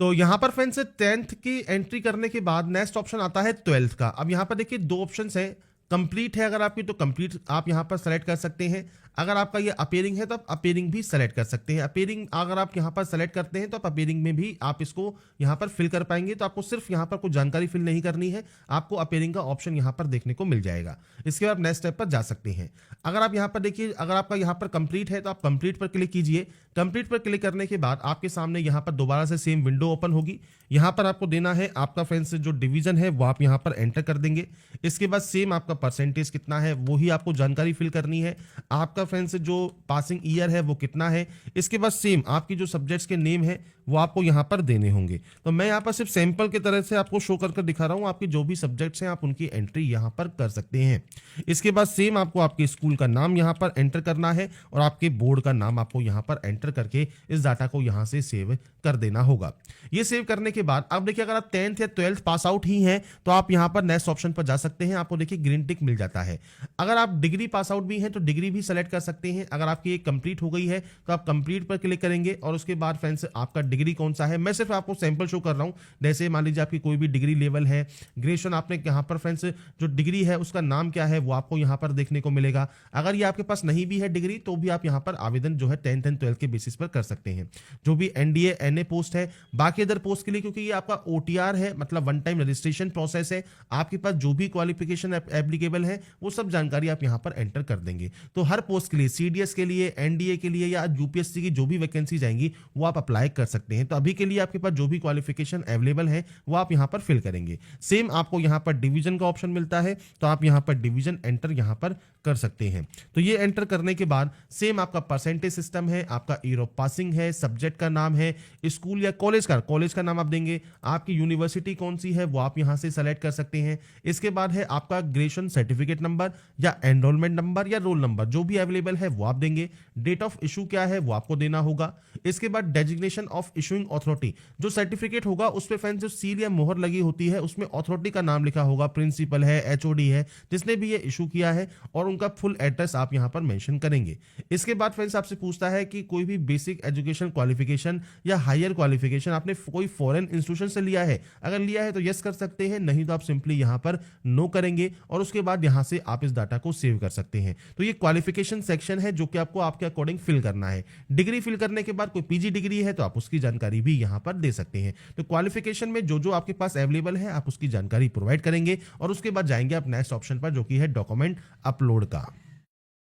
तो यहां पर फ्रेंड्स 10th की एंट्री करने के बाद नेक्स्ट ऑप्शन आता है 12th का। अब यहां पर देखिए दो ऑप्शंस हैं, कंप्लीट है अगर आपकी तो कंप्लीट आप यहां पर सेलेक्ट कर सकते हैं। अगर आपका ये अपीयरिंग है तो आप अपीयरिंग भी सेलेक्ट कर सकते हैं। अपीयरिंग अगर आप यहां पर सेलेक्ट करते हैं तो आप अपीयरिंग में भी आप इसको यहां पर फिल कर पाएंगे। तो आपको सिर्फ यहां पर कोई जानकारी फिल नहीं करनी है, आपको अपीयरिंग का ऑप्शन यहां पर देखने को मिल जाएगा। इसके बाद नेक्स्ट स्टेप पर जा सकते हैं। अगर आप यहां पर देखिए, अगर आपका यहां पर कंप्लीट है तो आप कंप्लीट पर क्लिक कीजिए। कंप्लीट पर क्लिक करने के बाद आपके सामने यहां पर दोबारा से सेम विंडो ओपन होगी। यहां पर आपको देना है आपका फ्रेंड्स जो डिवीजन है वो आप यहां पर एंटर कर देंगे। इसके बाद सेम आपका परसेंटेज कितना है वो ही आपको जानकारी फिल करनी है। आपका फ्रेंड्स जो पासिंग ईयर है वो कितना है। इसके बाद सेम आपकी जो सब्जेक्ट्स के नेम है वो आपको यहां पर देने होंगे। तो मैं यहां पर सिर्फ सैंपल की तरह से आपको शो कर दिखा रहा हूं। आपकी जो भी सब्जेक्ट्स हैं आप उनकी एंट्री यहां पर कर सकते हैं। इसके बाद सेम आपको आपके स्कूल का नाम यहां पर एंटर करना है और आपके बोर्ड का नाम आपको यहां पर एंटर करके इस डाटा को यहां से सेव कर देना होगा। ये सेव करने के बाद अब देखिए, अगर आप 10th या 12th पास आउट ही हैं तो आप यहाँ पर नेक्स्ट ऑप्शन पर जा सकते हैं, आपको देखिए ग्रीन टिक मिल जाता है। अगर आप डिग्री पास आउट भी हैं तो डिग्री भी सेलेक्ट कर सकते हैं। अगर आपकी एक कंप्लीट हो गई है तो आप कंप्लीट पर क्लिक करेंगे और उसके बाद फ्रेंड्स आपका डिग्री कौन सा है, मैं सिर्फ आपको सैंपल शो कर रहा हूं। जैसे मान लीजिए आपकी कोई भी डिग्री लेवल है, ग्रेजुएशन आपने यहाँ पर फ्रेंड्स जो डिग्री है उसका नाम क्या है वो आपको यहाँ पर देखने को मिलेगा। अगर ये आपके पास नहीं भी है डिग्री तो भी आप यहाँ पर आवेदन जो है 10th एंड 12th के बेसिस पर कर सकते हैं, जो भी एनडीए एनए पोस्ट है। बाकी अदर पोस्ट के लिए क्योंकि ये आपका ओटीआर है, मतलब वन टाइम रजिस्ट्रेशन प्रोसेस है, आपके पास जो भी क्वालिफिकेशन एप्लीकेबल है वो सब जानकारी आप यहाँ पर एंटर कर देंगे। तो हर पोस्ट के लिए, सीडीएस के लिए, एनडीए के लिए या यूपीएससी की जो भी वैकेंसी जाएंगी वो आप अप्लाई कर सकते हैं। तो अभी के लिए आपके पास जो भी क्वालिफिकेशन अवेलेबल है वो आप यहाँ पर फिल करेंगे। सेम आपको यहाँ पर डिवीजन का ऑप्शन मिलता है तो आप यहाँ पर डिवीजन एंटर यहाँ पर कर सकते हैं। तो ये एंटर करने के बाद सेम आपका परसेंटेज सिस्टम है, आपका ईयर ऑफ पासिंग है, सब्जेक्ट का नाम है, स्कूल या कॉलेज का नाम आप देंगे, आपकी यूनिवर्सिटी कौन सी है वो आप यहां से सेलेक्ट कर सकते हैं। इसके बाद है आपका ग्रेजुएशन सर्टिफिकेट नंबर या एनरोलमेंट नंबर या रोल नंबर जो भी अवेलेबल है वो आप देंगे। डेट ऑफ इशू क्या है वो आपको देना होगा। इसके बाद डेजिग्नेशन ऑफ इशूइंग अथॉरिटी, जो सर्टिफिकेट होगा उस पे फ्रेंड्स जो सील या मोहर लगी होती है उसमें अथॉरिटी का नाम लिखा होगा, प्रिंसिपल है, एचओडी है, जिसने भी ये इशू किया है, और उनका फुल एड्रेस आप यहां पर मेंशन करेंगे। इसके बाद फ्रेंड्स आपसे पूछता है कि कोई भी बेसिक एजुकेशन क्वालिफिकेशन या हायर क्वालिफिकेशन आपने कोई फॉरेन इंस्टीट्यूशन से लिया है, अगर लिया है तो यस कर सकते हैं, नहीं तो आप सिंपली यहां पर नो करेंगे और उसके बाद यहां से आप इस डाटा को सेव कर सकते हैं। तो ये क्वालिफिकेशन सेक्शन है जो कि आपको आपके अकॉर्डिंग फिल करना है। डिग्री फिल करने के बाद कोई पीजी डिग्री है तो आप उसकी जानकारी भी यहां पर दे सकते हैं। तो क्वालिफिकेशन में जो जो आपके पास अवेलेबल है आप उसकी जानकारी प्रोवाइड करेंगे और उसके बाद जाएंगे आप नेक्स्ट ऑप्शन पर जो कि है डॉक्यूमेंट अपलोड का।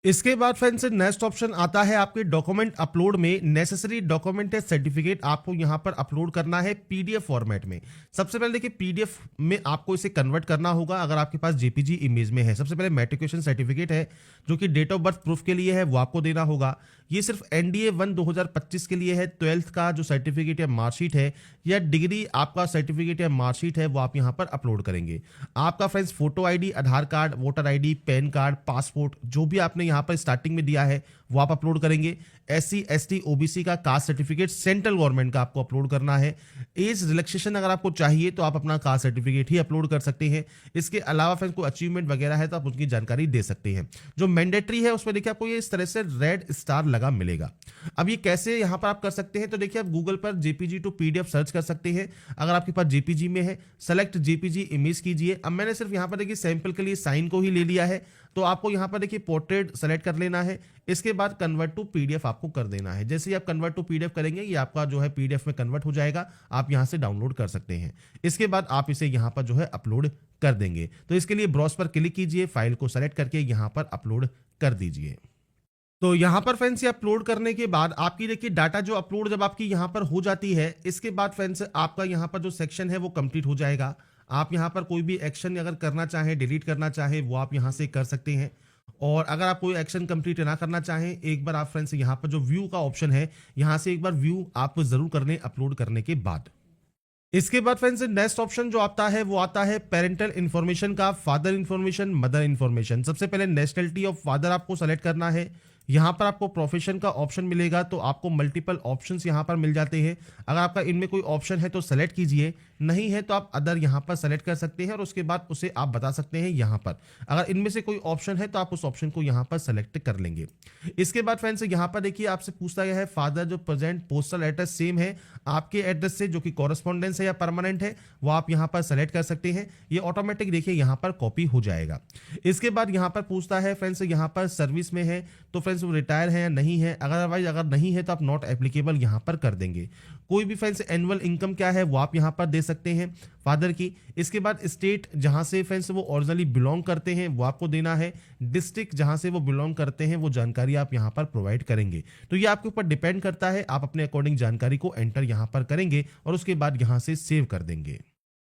इसके बाद फ्रेंड्स नेक्स्ट ऑप्शन आता है आपके डॉक्यूमेंट अपलोड में। नेसेसरी डॉक्यूमेंट सर्टिफिकेट आपको यहां पर अपलोड करना है पीडीएफ फॉर्मेट में। सबसे पहले देखिए पीडीएफ में आपको इसे कन्वर्ट करना होगा अगर आपके पास जेपीजी इमेज में है। सबसे पहले मैट्रिकुलेशन सर्टिफिकेट है जो कि डेट ऑफ बर्थ प्रूफ के लिए है वो आपको देना होगा। ये सिर्फ एनडीए 1 2025 के लिए है। 12th का जो सर्टिफिकेट या मार्कशीट है या डिग्री आपका सर्टिफिकेट या मार्कशीट है वो आप यहां पर अपलोड करेंगे। आपका friends photo ID, Aadhaar card, voter ID, PAN card, passport जो भी आपने यहां पर स्टार्टिंग में दिया है वो आप अपलोड करेंगे। एससी एसटी ओबीसी का कास्ट सर्टिफिकेट सेंट्रल गवर्नमेंट का आपको अपलोड करना है। एज रिलैक्सेशन अगर आपको चाहिए तो आप अपना कास्ट सर्टिफिकेट ही अपलोड कर सकते हैं। इसके अलावा फिर कोई अचीवमेंट वगैरह है तो आप उसकी जानकारी दे सकते हैं। जो मैंडेटरी है उसमें देखिए आपको ये इस तरह से रेड स्टार लगा मिलेगा। अब ये कैसे यहां पर आप कर सकते हैं तो देखिए आप गूगल पर जेपीजी टू पीडीएफ सर्च कर सकते हैं। अगर आपके पास जेपीजी में है सेलेक्ट जेपीजी इमेज कीजिए। अब मैंने सिर्फ यहां पर देखिए सैंपल के लिए साइन को ही ले लिया है तो आपको यहां पर देखिए पोर्ट्रेट सेलेक्ट कर लेना है। इसके बाद कन्वर्ट टू पीडीएफ आपको कर देना है। जैसे ही आप कन्वर्ट टू पीडीएफ करेंगे ये आपका जो है पीडीएफ में कन्वर्ट हो जाएगा, आप यहां से डाउनलोड कर सकते हैं। इसके बाद आप इसे यहां पर जो है अपलोड कर देंगे। तो इसके लिए ब्राउज पर क्लिक कीजिए, फाइल को सेलेक्ट करके यहां पर अपलोड कर दीजिए। तो यहां पर फ्रेंड्स ये अपलोड करने के बाद आपकी देखिए डाटा जो अपलोड जब आपकी यहां पर हो जाती है, इसके बाद फ्रेंड्स आपका यहां पर जो सेक्शन है वो कंप्लीट हो जाएगा। आप यहां पर कोई भी एक्शन अगर करना चाहें, डिलीट करना चाहें वो आप यहां से कर सकते हैं। और अगर आप कोई एक्शन कंप्लीट ना करना चाहें, एक बार आप फ्रेंड्स यहां पर जो व्यू का ऑप्शन है यहां से एक बार व्यू आप जरूर कर लें अपलोड करने के बाद। इसके बाद फ्रेंड्स नेक्स्ट ऑप्शन जो आता है वो आता है पेरेंटल इन्फॉर्मेशन का, फादर इन्फॉर्मेशन, मदर इन्फॉर्मेशन। सबसे पहले नेशनलिटी ऑफ फादर आपको सेलेक्ट करना है। यहां पर आपको प्रोफेशन का ऑप्शन मिलेगा तो आपको मल्टीपल ऑप्शंस यहां पर मिल जाते हैं। अगर आपका इनमें कोई ऑप्शन है तो सेलेक्ट कीजिए, नहीं है तो आप अदर यहां पर सेलेक्ट कर सकते हैं और उसके बाद उसे आप बता सकते हैं यहां पर। अगर इनमें से कोई ऑप्शन है तो आप उस ऑप्शन को यहां पर सेलेक्ट कर लेंगे। इसके बाद फ्रेंड्स यहां पर देखिए आपसे पूछता गया है फादर जो प्रेजेंट पोस्टल एड्रेस सेम है आपके एड्रेस से जो कि कॉरेस्पॉन्डेंस है या परमानेंट है वो आप यहां पर सेलेक्ट कर सकते हैं। ये ऑटोमेटिक देखिए यहां पर कॉपी हो जाएगा। इसके बाद यहां पर पूछता है फ्रेंड्स यहां पर सर्विस में है तो फ्रेंड्स वो रिटायर है या नहीं है। अदरवाइज अगर नहीं है तो आप नॉट एप्लीकेबल यहां पर कर देंगे। कोई भी फ्रेंड्स एनुअल इनकम क्या है वो आप यहां पर दे सकते हैं फादर की। इसके बाद स्टेट जहां से फ्रेंड्स वो ओरिजिनली बिलोंग करते हैं वो आपको देना है। डिस्ट्रिक्ट जहां से वो बिलोंग करते हैं वो जानकारी आप यहां पर प्रोवाइड करेंगे। तो ये आपके ऊपर डिपेंड करता है, आप अपने अकॉर्डिंग जानकारी को एंटर यहां पर करेंगे और उसके बाद यहां से सेव कर देंगे।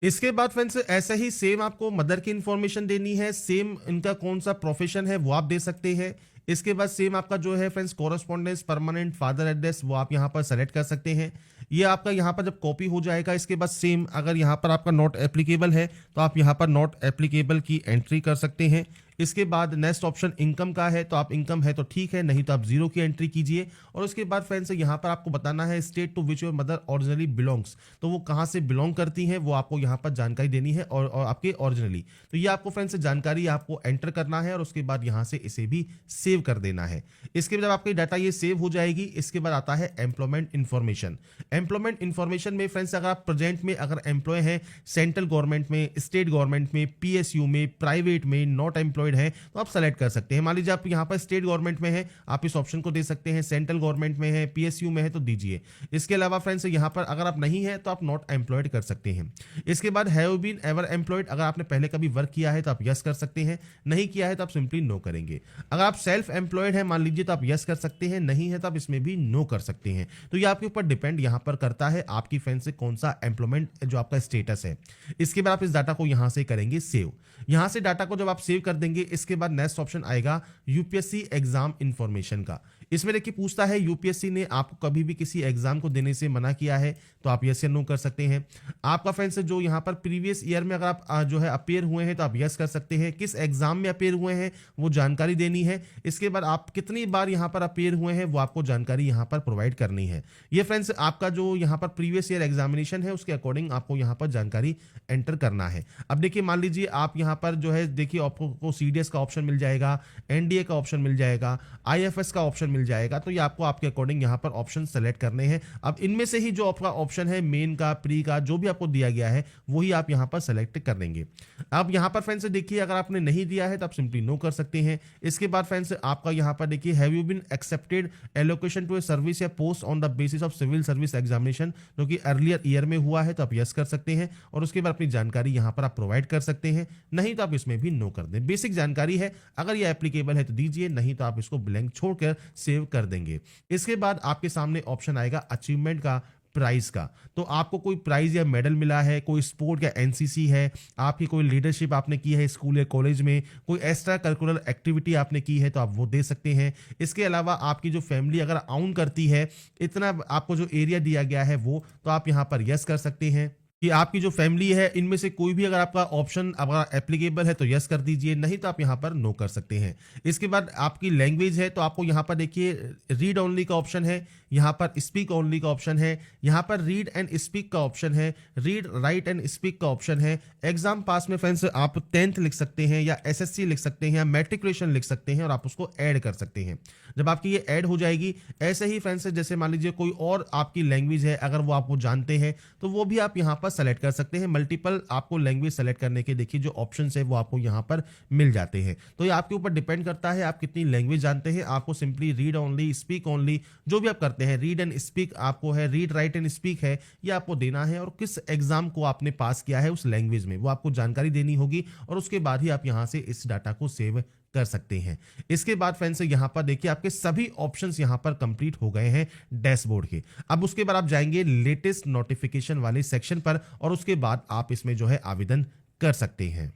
इसके बाद फ्रेंड्स ऐसा ही सेम आपको मदर की इंफॉर्मेशन देनी है। सेम इनका कौन सा प्रोफेशन है वो आप दे सकते हैं। इसके बाद सेम आपका जो है friends correspondence, permanent father address वो आप यहां पर सेलेक्ट कर सकते हैं। ये आपका यहां पर जब कॉपी हो जाएगा इसके बाद सेम अगर यहां पर आपका नॉट एप्लीकेबल है तो आप यहां पर नॉट एप्लीकेबल की एंट्री कर सकते हैं। इसके बाद नेक्स्ट ऑप्शन इनकम का है, तो आप इनकम है तो ठीक है, नहीं तो आप जीरो की एंट्री कीजिए। और उसके बाद फ्रेंड्स यहाँ पर आपको बताना है state to which your mother originally belongs, तो वो कहाँ से बिलोंग करती हैं वो आपको यहाँ पर जानकारी देनी है और आपके ओरिजिनली। तो ये आपको फ्रेंड्स जानकारी आपको एंटर करना है और उसके बाद यहाँ से इसे भी सेव कर देना है। इसके बाद आपकी डाटा ये सेव हो जाएगी, इसके बाद आता है एम्प्लॉयमेंट इन्फॉर्मेशन। एम्प्लॉयमेंट इन्फॉर्मेशन में फ्रेंड्स अगर आप प्रेजेंट में अगर एम्प्लॉय हैं सेंट्रल गवर्नमेंट में, स्टेट गवर्नमेंट में, पीएसयू में, प्राइवेट में, नॉट एम्प्लॉयड है तो आप सेलेक्ट कर सकते हैं। मान लीजिए आप यहाँ पर स्टेट गवर्नमेंट में है, आप इस ऑप्शन को दे सकते हैं, सेंट्रल गवर्नमेंट में है, पीएसयू में है तो दीजिए। इसके अलावा फ्रेंड्स यहाँ पर अगर आप नहीं है तो आप नॉट एम्प्लॉयड कर सकते हैं। इसके बाद हैव बीन एवर एम्प्लॉयड, अगर आपने पहले कभी वर्क किया है तो आप यस कर सकते हैं, नहीं किया है तो आप सिंपली नो करेंगे। अगर आप सेल्फ एम्प्लॉयड है मान लीजिए तो आप यस कर सकते हैं, नहीं है तो आप इसमें भी नो कर सकते हैं। तो ये आपके ऊपर डिपेंड यहाँ पर करता है आपकी फ्रेंड से कौन सा एम्प्लॉयमेंट जो आपका स्टेटस है। इसके बाद आप इस डाटा को यहाँ से करेंगे सेव। यहाँ से डाटा को जब आप सेव कर देंगे इसके बाद नेक्स्ट ऑप्शन आएगा यूपीएससी एग्जाम इंफॉर्मेशन का। इसमें देखिए पूछता है यूपीएससी ने आपको कभी भी किसी एग्जाम को देने से मना किया है तो आप यस या नो कर सकते हैं। आपका फ्रेंड्स जो यहाँ पर प्रीवियस ईयर में अगर आप जो है अपेयर हुए हैं तो आप यस कर सकते हैं, किस एग्जाम में अपेयर हुए हैं वो जानकारी देनी है। इसके बाद आप कितनी बार यहाँ पर अपेयर हुए हैं वो आपको जानकारी यहाँ पर प्रोवाइड करनी है। ये फ्रेंड्स आपका जो यहाँ पर प्रीवियस ईयर एग्जामिनेशन है उसके अकॉर्डिंग आपको यहाँ पर जानकारी एंटर करना है। अब देखिए मान लीजिए आप यहाँ पर जो है देखिए आपको सीडीएस का ऑप्शन मिल जाएगा, एनडीए का ऑप्शन मिल जाएगा, आईएफएस का ऑप्शन मिल जाएगा, तो ये आपको आपके अकॉर्डिंग यहाँ पर ऑप्शन सेलेक्ट करने हैं। अब इनमें से ही जो आपका ऑप्शन है मेन का, प्री का, जो भी आपको दिया गया है वही आप यहाँ पर सेलेक्ट कर लेंगे। अब यहाँ पर फ्रेंड्स देखिए अगर आपने नहीं दिया है तो आप सिंपली नो कर सकते हैं। इसके बाद फ्रेंड्स आपका यहाँ पर देखिए have you been accepted allocation to a service या post on the basis of civil service examination, जो कि अर्लियर ईयर में हुआ है तो आप यस कर सकते हैं और उसके बाद अपनी जानकारी यहाँ पर आप प्रोवाइड कर सकते हैं, नहीं तो आप इसमें भी नो कर दें। बेसिक जानकारी है, अगर ये एप्लीकेबल है तो दीजिए, नहीं तो आप इसको ब्लैंक छोड़कर सेव कर देंगे। इसके बाद आपके सामने ऑप्शन आएगा अचीवमेंट का, प्राइज का। तो आपको कोई प्राइज या मेडल मिला है, कोई स्पोर्ट या एनसीसी है, आपकी कोई लीडरशिप आपने की है स्कूल या कॉलेज में, कोई एक्स्ट्रा करिकुलर एक्टिविटी आपने की है तो आप वो दे सकते हैं। इसके अलावा आपकी जो फैमिली अगर आउन करती है, इतना आपको जो एरिया दिया गया है वो, तो आप यहाँ पर यस कर सकते हैं कि आपकी जो फैमिली है इनमें से कोई भी अगर आपका ऑप्शन अगर एप्लीकेबल है तो यस कर दीजिए, नहीं तो आप यहाँ पर नो कर सकते हैं। इसके बाद आपकी लैंग्वेज है तो आपको यहाँ पर देखिए रीड ओनली का ऑप्शन है, यहाँ पर स्पीक ओनली का ऑप्शन है, यहाँ पर रीड एंड स्पीक का ऑप्शन है, रीड राइट एंड स्पीक का ऑप्शन है। एग्जाम पास में फ्रेंड्स आप 10th लिख सकते हैं या एसएससी लिख सकते हैं या मैट्रिकुलेशन लिख सकते हैं और आप उसको ऐड कर सकते हैं। जब आपकी ये ऐड हो जाएगी, ऐसे ही फ्रेंड्स जैसे मान लीजिए कोई और आपकी लैंग्वेज है अगर वो आपको जानते हैं तो वो भी आप यहाँ पर सेलेक्ट कर सकते हैं। मल्टीपल आपको लैंग्वेज सेलेक्ट करने के देखिए जो ऑप्शंस है वो आपको यहाँ पर मिल जाते हैं। तो ये आपके ऊपर डिपेंड करता है आप कितनी लैंग्वेज जानते हैं। आपको simply read only, speak only, जो भी आप करते हैं, रीड एंड स्पीक आपको है, रीड राइट एंड स्पीक है, ये आपको देना है और किस एग्जाम को आपने पास किया है उस लैंग्वेज में वो आपको जानकारी देनी होगी और उसके बाद ही आप यहाँ से इस डाटा को सेव कर सकते हैं। इसके बाद फ्रेंड्स यहाँ पर देखिए आपके सभी ऑप्शंस यहाँ पर कंप्लीट हो गए हैं डैशबोर्ड के। अब उसके बाद आप जाएंगे लेटेस्ट नोटिफिकेशन वाले सेक्शन पर और उसके बाद आप इसमें जो है आवेदन कर सकते हैं।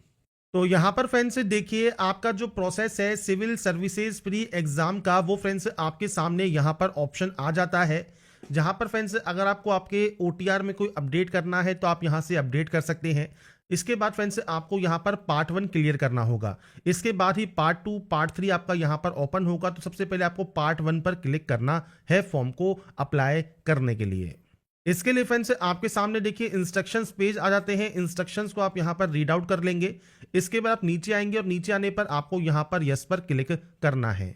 तो यहाँ पर फ्रेंड्स देखिए आपका जो प्रोसेस है सिविल सर्विसेज प्री एग्जाम का, वो फ्रेंड्स आपके सामने यहाँ पर ऑप्शन आ जाता है, जहाँ पर फ्रेंड्स अगर आपको आपके ओटीआर में कोई अपडेट करना है तो आप यहाँ से अपडेट कर सकते हैं। इसके बाद फ्रेंड्स आपको यहाँ पर पार्ट 1 क्लियर करना होगा, इसके बाद ही पार्ट 2 पार्ट 3 आपका यहाँ पर ओपन होगा। तो सबसे पहले आपको पार्ट 1 पर क्लिक करना है फॉर्म को अप्लाई करने के लिए। इसके लिए फ्रेंड्स आपके सामने देखिए इंस्ट्रक्शंस पेज आ जाते हैं, इंस्ट्रक्शंस को आप यहाँ पर रीड आउट कर लेंगे। इसके बाद आप नीचे आएंगे और नीचे आने पर आपको यहाँ पर यस पर क्लिक करना है।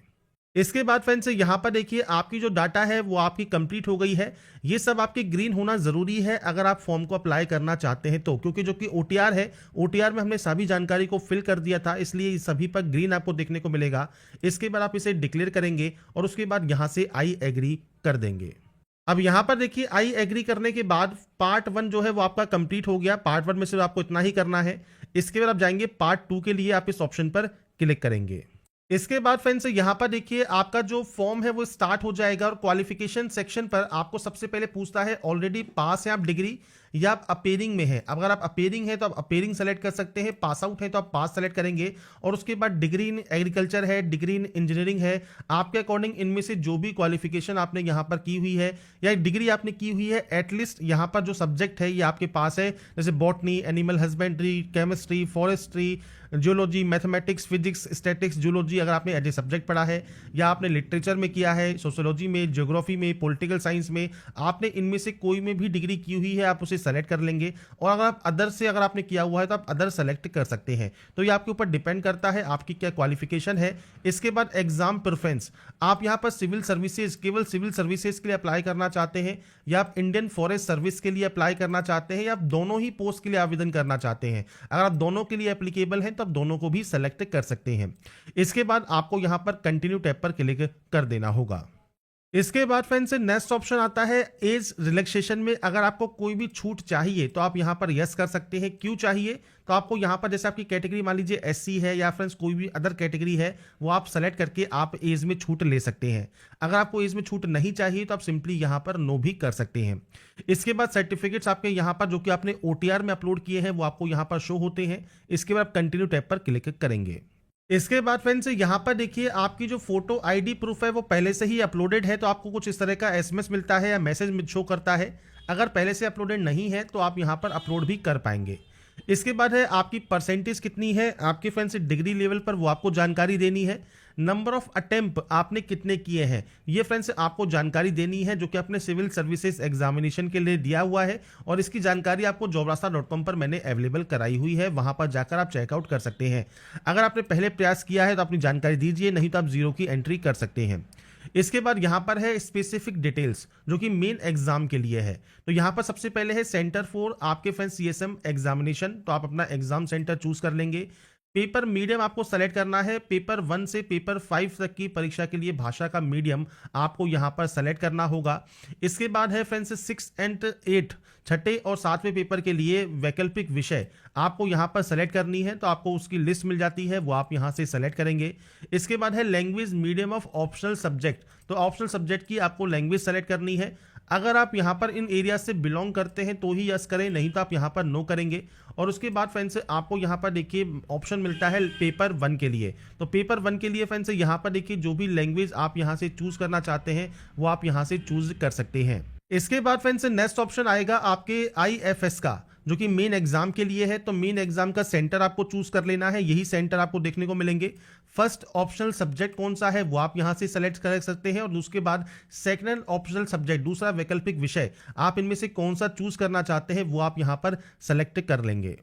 इसके बाद फ्रेंड्स यहाँ पर देखिए आपकी जो डाटा है वो आपकी कंप्लीट हो गई है। ये सब आपकी ग्रीन होना जरूरी है अगर आप फॉर्म को अप्लाई करना चाहते हैं तो, क्योंकि जो कि ओटीआर है, ओटीआर में हमने सभी जानकारी को फिल कर दिया था, इसलिए सभी पर ग्रीन आपको देखने को मिलेगा। इसके बाद आप इसे डिक्लेयर करेंगे और उसके बाद यहाँ से आई एग्री कर देंगे। अब यहाँ पर देखिए आई एग्री करने के बाद पार्ट 1 जो है वो आपका कंप्लीट हो गया। पार्ट 1 में सिर्फ आपको इतना ही करना है। इसके बाद आप जाएंगे पार्ट 2 के लिए, आप इस ऑप्शन पर क्लिक करेंगे। इसके बाद फ्रेंड्स यहाँ पर देखिए आपका जो फॉर्म है वो स्टार्ट हो जाएगा और क्वालिफिकेशन सेक्शन पर आपको सबसे पहले पूछता है ऑलरेडी पास है आप डिग्री या आप अपेयरिंग में हैं। अगर आप अपेयरिंग है तो आप अपेयरिंग सेलेक्ट कर सकते हैं, पास आउट है तो आप पास सेलेक्ट करेंगे, और उसके बाद डिग्री इन एग्रीकल्चर है, डिग्री इन इंजीनियरिंग है, आपके अकॉर्डिंग इनमें से जो भी क्वालिफिकेशन आपने यहाँ पर की हुई है या डिग्री आपने की हुई है, एटलीस्ट यहाँ पर जो सब्जेक्ट है ये आपके पास है, जैसे botany, animal husbandry, chemistry, forestry, geology, mathematics, physics, statics, zoology अगर आपने एज ए सब्जेक्ट पढ़ा है, या आपने लिटरेचर में किया है, सोशियोलॉजी में, ज्योग्राफी में, पॉलिटिकल साइंस में, आपने इनमें से कोई में भी डिग्री की हुई है आप उसे सेलेक्ट कर लेंगे। और अगर आप अदर से अगर आपने किया हुआ है तो आप अदर सेलेक्ट कर सकते हैं। तो ये आपके ऊपर डिपेंड करता है आपकी क्या क्वालिफिकेशन है। इसके बाद एग्जाम प्रेफरेंस, आप यहाँ पर सिविल सर्विसेज, केवल सिविल सर्विसेज के लिए अप्लाई करना चाहते हैं, या आप इंडियन फॉरेस्ट सर्विस के लिए अप्लाई करना चाहते हैं, या आप दोनों ही पोस्ट के लिए आवेदन करना चाहते हैं। अगर आप दोनों के लिए एप्लीकेबल हैं तो आप दोनों को भी सेलेक्ट कर सकते हैं। इसके बाद आपको यहां पर कंटिन्यू टैब पर क्लिक कर देना होगा। इसके बाद फ्रेंड्स नेक्स्ट ऑप्शन आता है एज रिलैक्सेशन में। अगर आपको कोई भी छूट चाहिए तो आप यहां पर यस कर सकते हैं। क्यों चाहिए, तो आपको यहां पर जैसे आपकी कैटेगरी मान लीजिए एससी है या फ्रेंड्स कोई भी अदर कैटेगरी है, वो आप सेलेक्ट करके आप एज में छूट ले सकते हैं। अगर आपको एज में छूट नहीं चाहिए तो आप सिंपली यहां पर नो भी कर सकते हैं। इसके बाद सर्टिफिकेट्स आपके यहां पर जो कि आपने ओटीआर में अपलोड किए हैं वो आपको यहां पर शो होते हैं। इसके बाद आप कंटिन्यू टैब पर क्लिक करेंगे। इसके बाद फ्रेंड्स यहां पर देखिए आपकी जो फोटो आईडी प्रूफ है वो पहले से ही अपलोडेड है, तो आपको कुछ इस तरह का एसएमएस मिलता है या मैसेज शो करता है। अगर पहले से अपलोडेड नहीं है तो आप यहां पर अपलोड भी कर पाएंगे। इसके बाद है आपकी परसेंटेज कितनी है आपके फ्रेंड्स डिग्री लेवल पर, वो आपको जानकारी देनी है। नंबर ऑफ अटेम्प्ट आपने कितने किए हैं ये फ्रेंड्स आपको जानकारी देनी है, जो कि अपने सिविल सर्विसेज एग्जामिनेशन के लिए दिया हुआ है। और इसकी जानकारी आपको jobrasta.com पर मैंने अवेलेबल कराई हुई है, वहां पर जाकर आप चेकआउट कर सकते हैं। अगर आपने पहले प्रयास किया है तो अपनी जानकारी दीजिए, नहीं तो आप 0 की एंट्री कर सकते हैं। इसके बाद यहां पर है स्पेसिफिक डिटेल्स जो कि मेन एग्जाम के लिए है। तो यहां पर सबसे पहले है सेंटर फॉर आपके फ्रेंड्स सीएसएम एग्जामिनेशन, तो आप अपना एग्जाम सेंटर चूज कर लेंगे। पेपर मीडियम आपको सेलेक्ट करना है, पेपर 1 से पेपर 5 तक की परीक्षा के लिए भाषा का मीडियम आपको यहां पर सेलेक्ट करना होगा। इसके बाद है फ्रेंड्स 6 एंड 8 छठे और 7वें पेपर के लिए वैकल्पिक विषय आपको यहां पर सेलेक्ट करनी है, तो आपको उसकी लिस्ट मिल जाती है, वो आप यहां से सेलेक्ट करेंगे। इसके बाद है language medium of optional subject, तो ऑप्शनल सब्जेक्ट की आपको लैंग्वेज सेलेक्ट करनी है। अगर आप यहां पर इन एरिया से बिलोंग करते हैं तो ही यस करें, नहीं तो आप यहां पर नो करेंगे। और उसके बाद फ्रेंड्स आपको यहां पर देखिए ऑप्शन मिलता है पेपर 1 के लिए, तो पेपर 1 के लिए फ्रेंड्स यहां पर देखिए जो भी लैंग्वेज आप यहां से चूज करना चाहते हैं वो आप यहां से चूज कर सकते हैं। इसके बाद फ्रेंड्स नेक्स्ट ऑप्शन आएगा आपके आईएफएस का, जो कि मेन एग्जाम के लिए है। तो मेन एग्जाम का सेंटर आपको चूज कर लेना है, यही सेंटर आपको देखने को मिलेंगे। फर्स्ट ऑप्शनल सब्जेक्ट कौन सा है वो आप यहां से सेलेक्ट कर सकते हैं, और उसके बाद सेकंड ऑप्शनल सब्जेक्ट दूसरा वैकल्पिक विषय आप इनमें से कौन सा चूज करना चाहते हैं वो आप यहां पर सेलेक्ट कर लेंगे।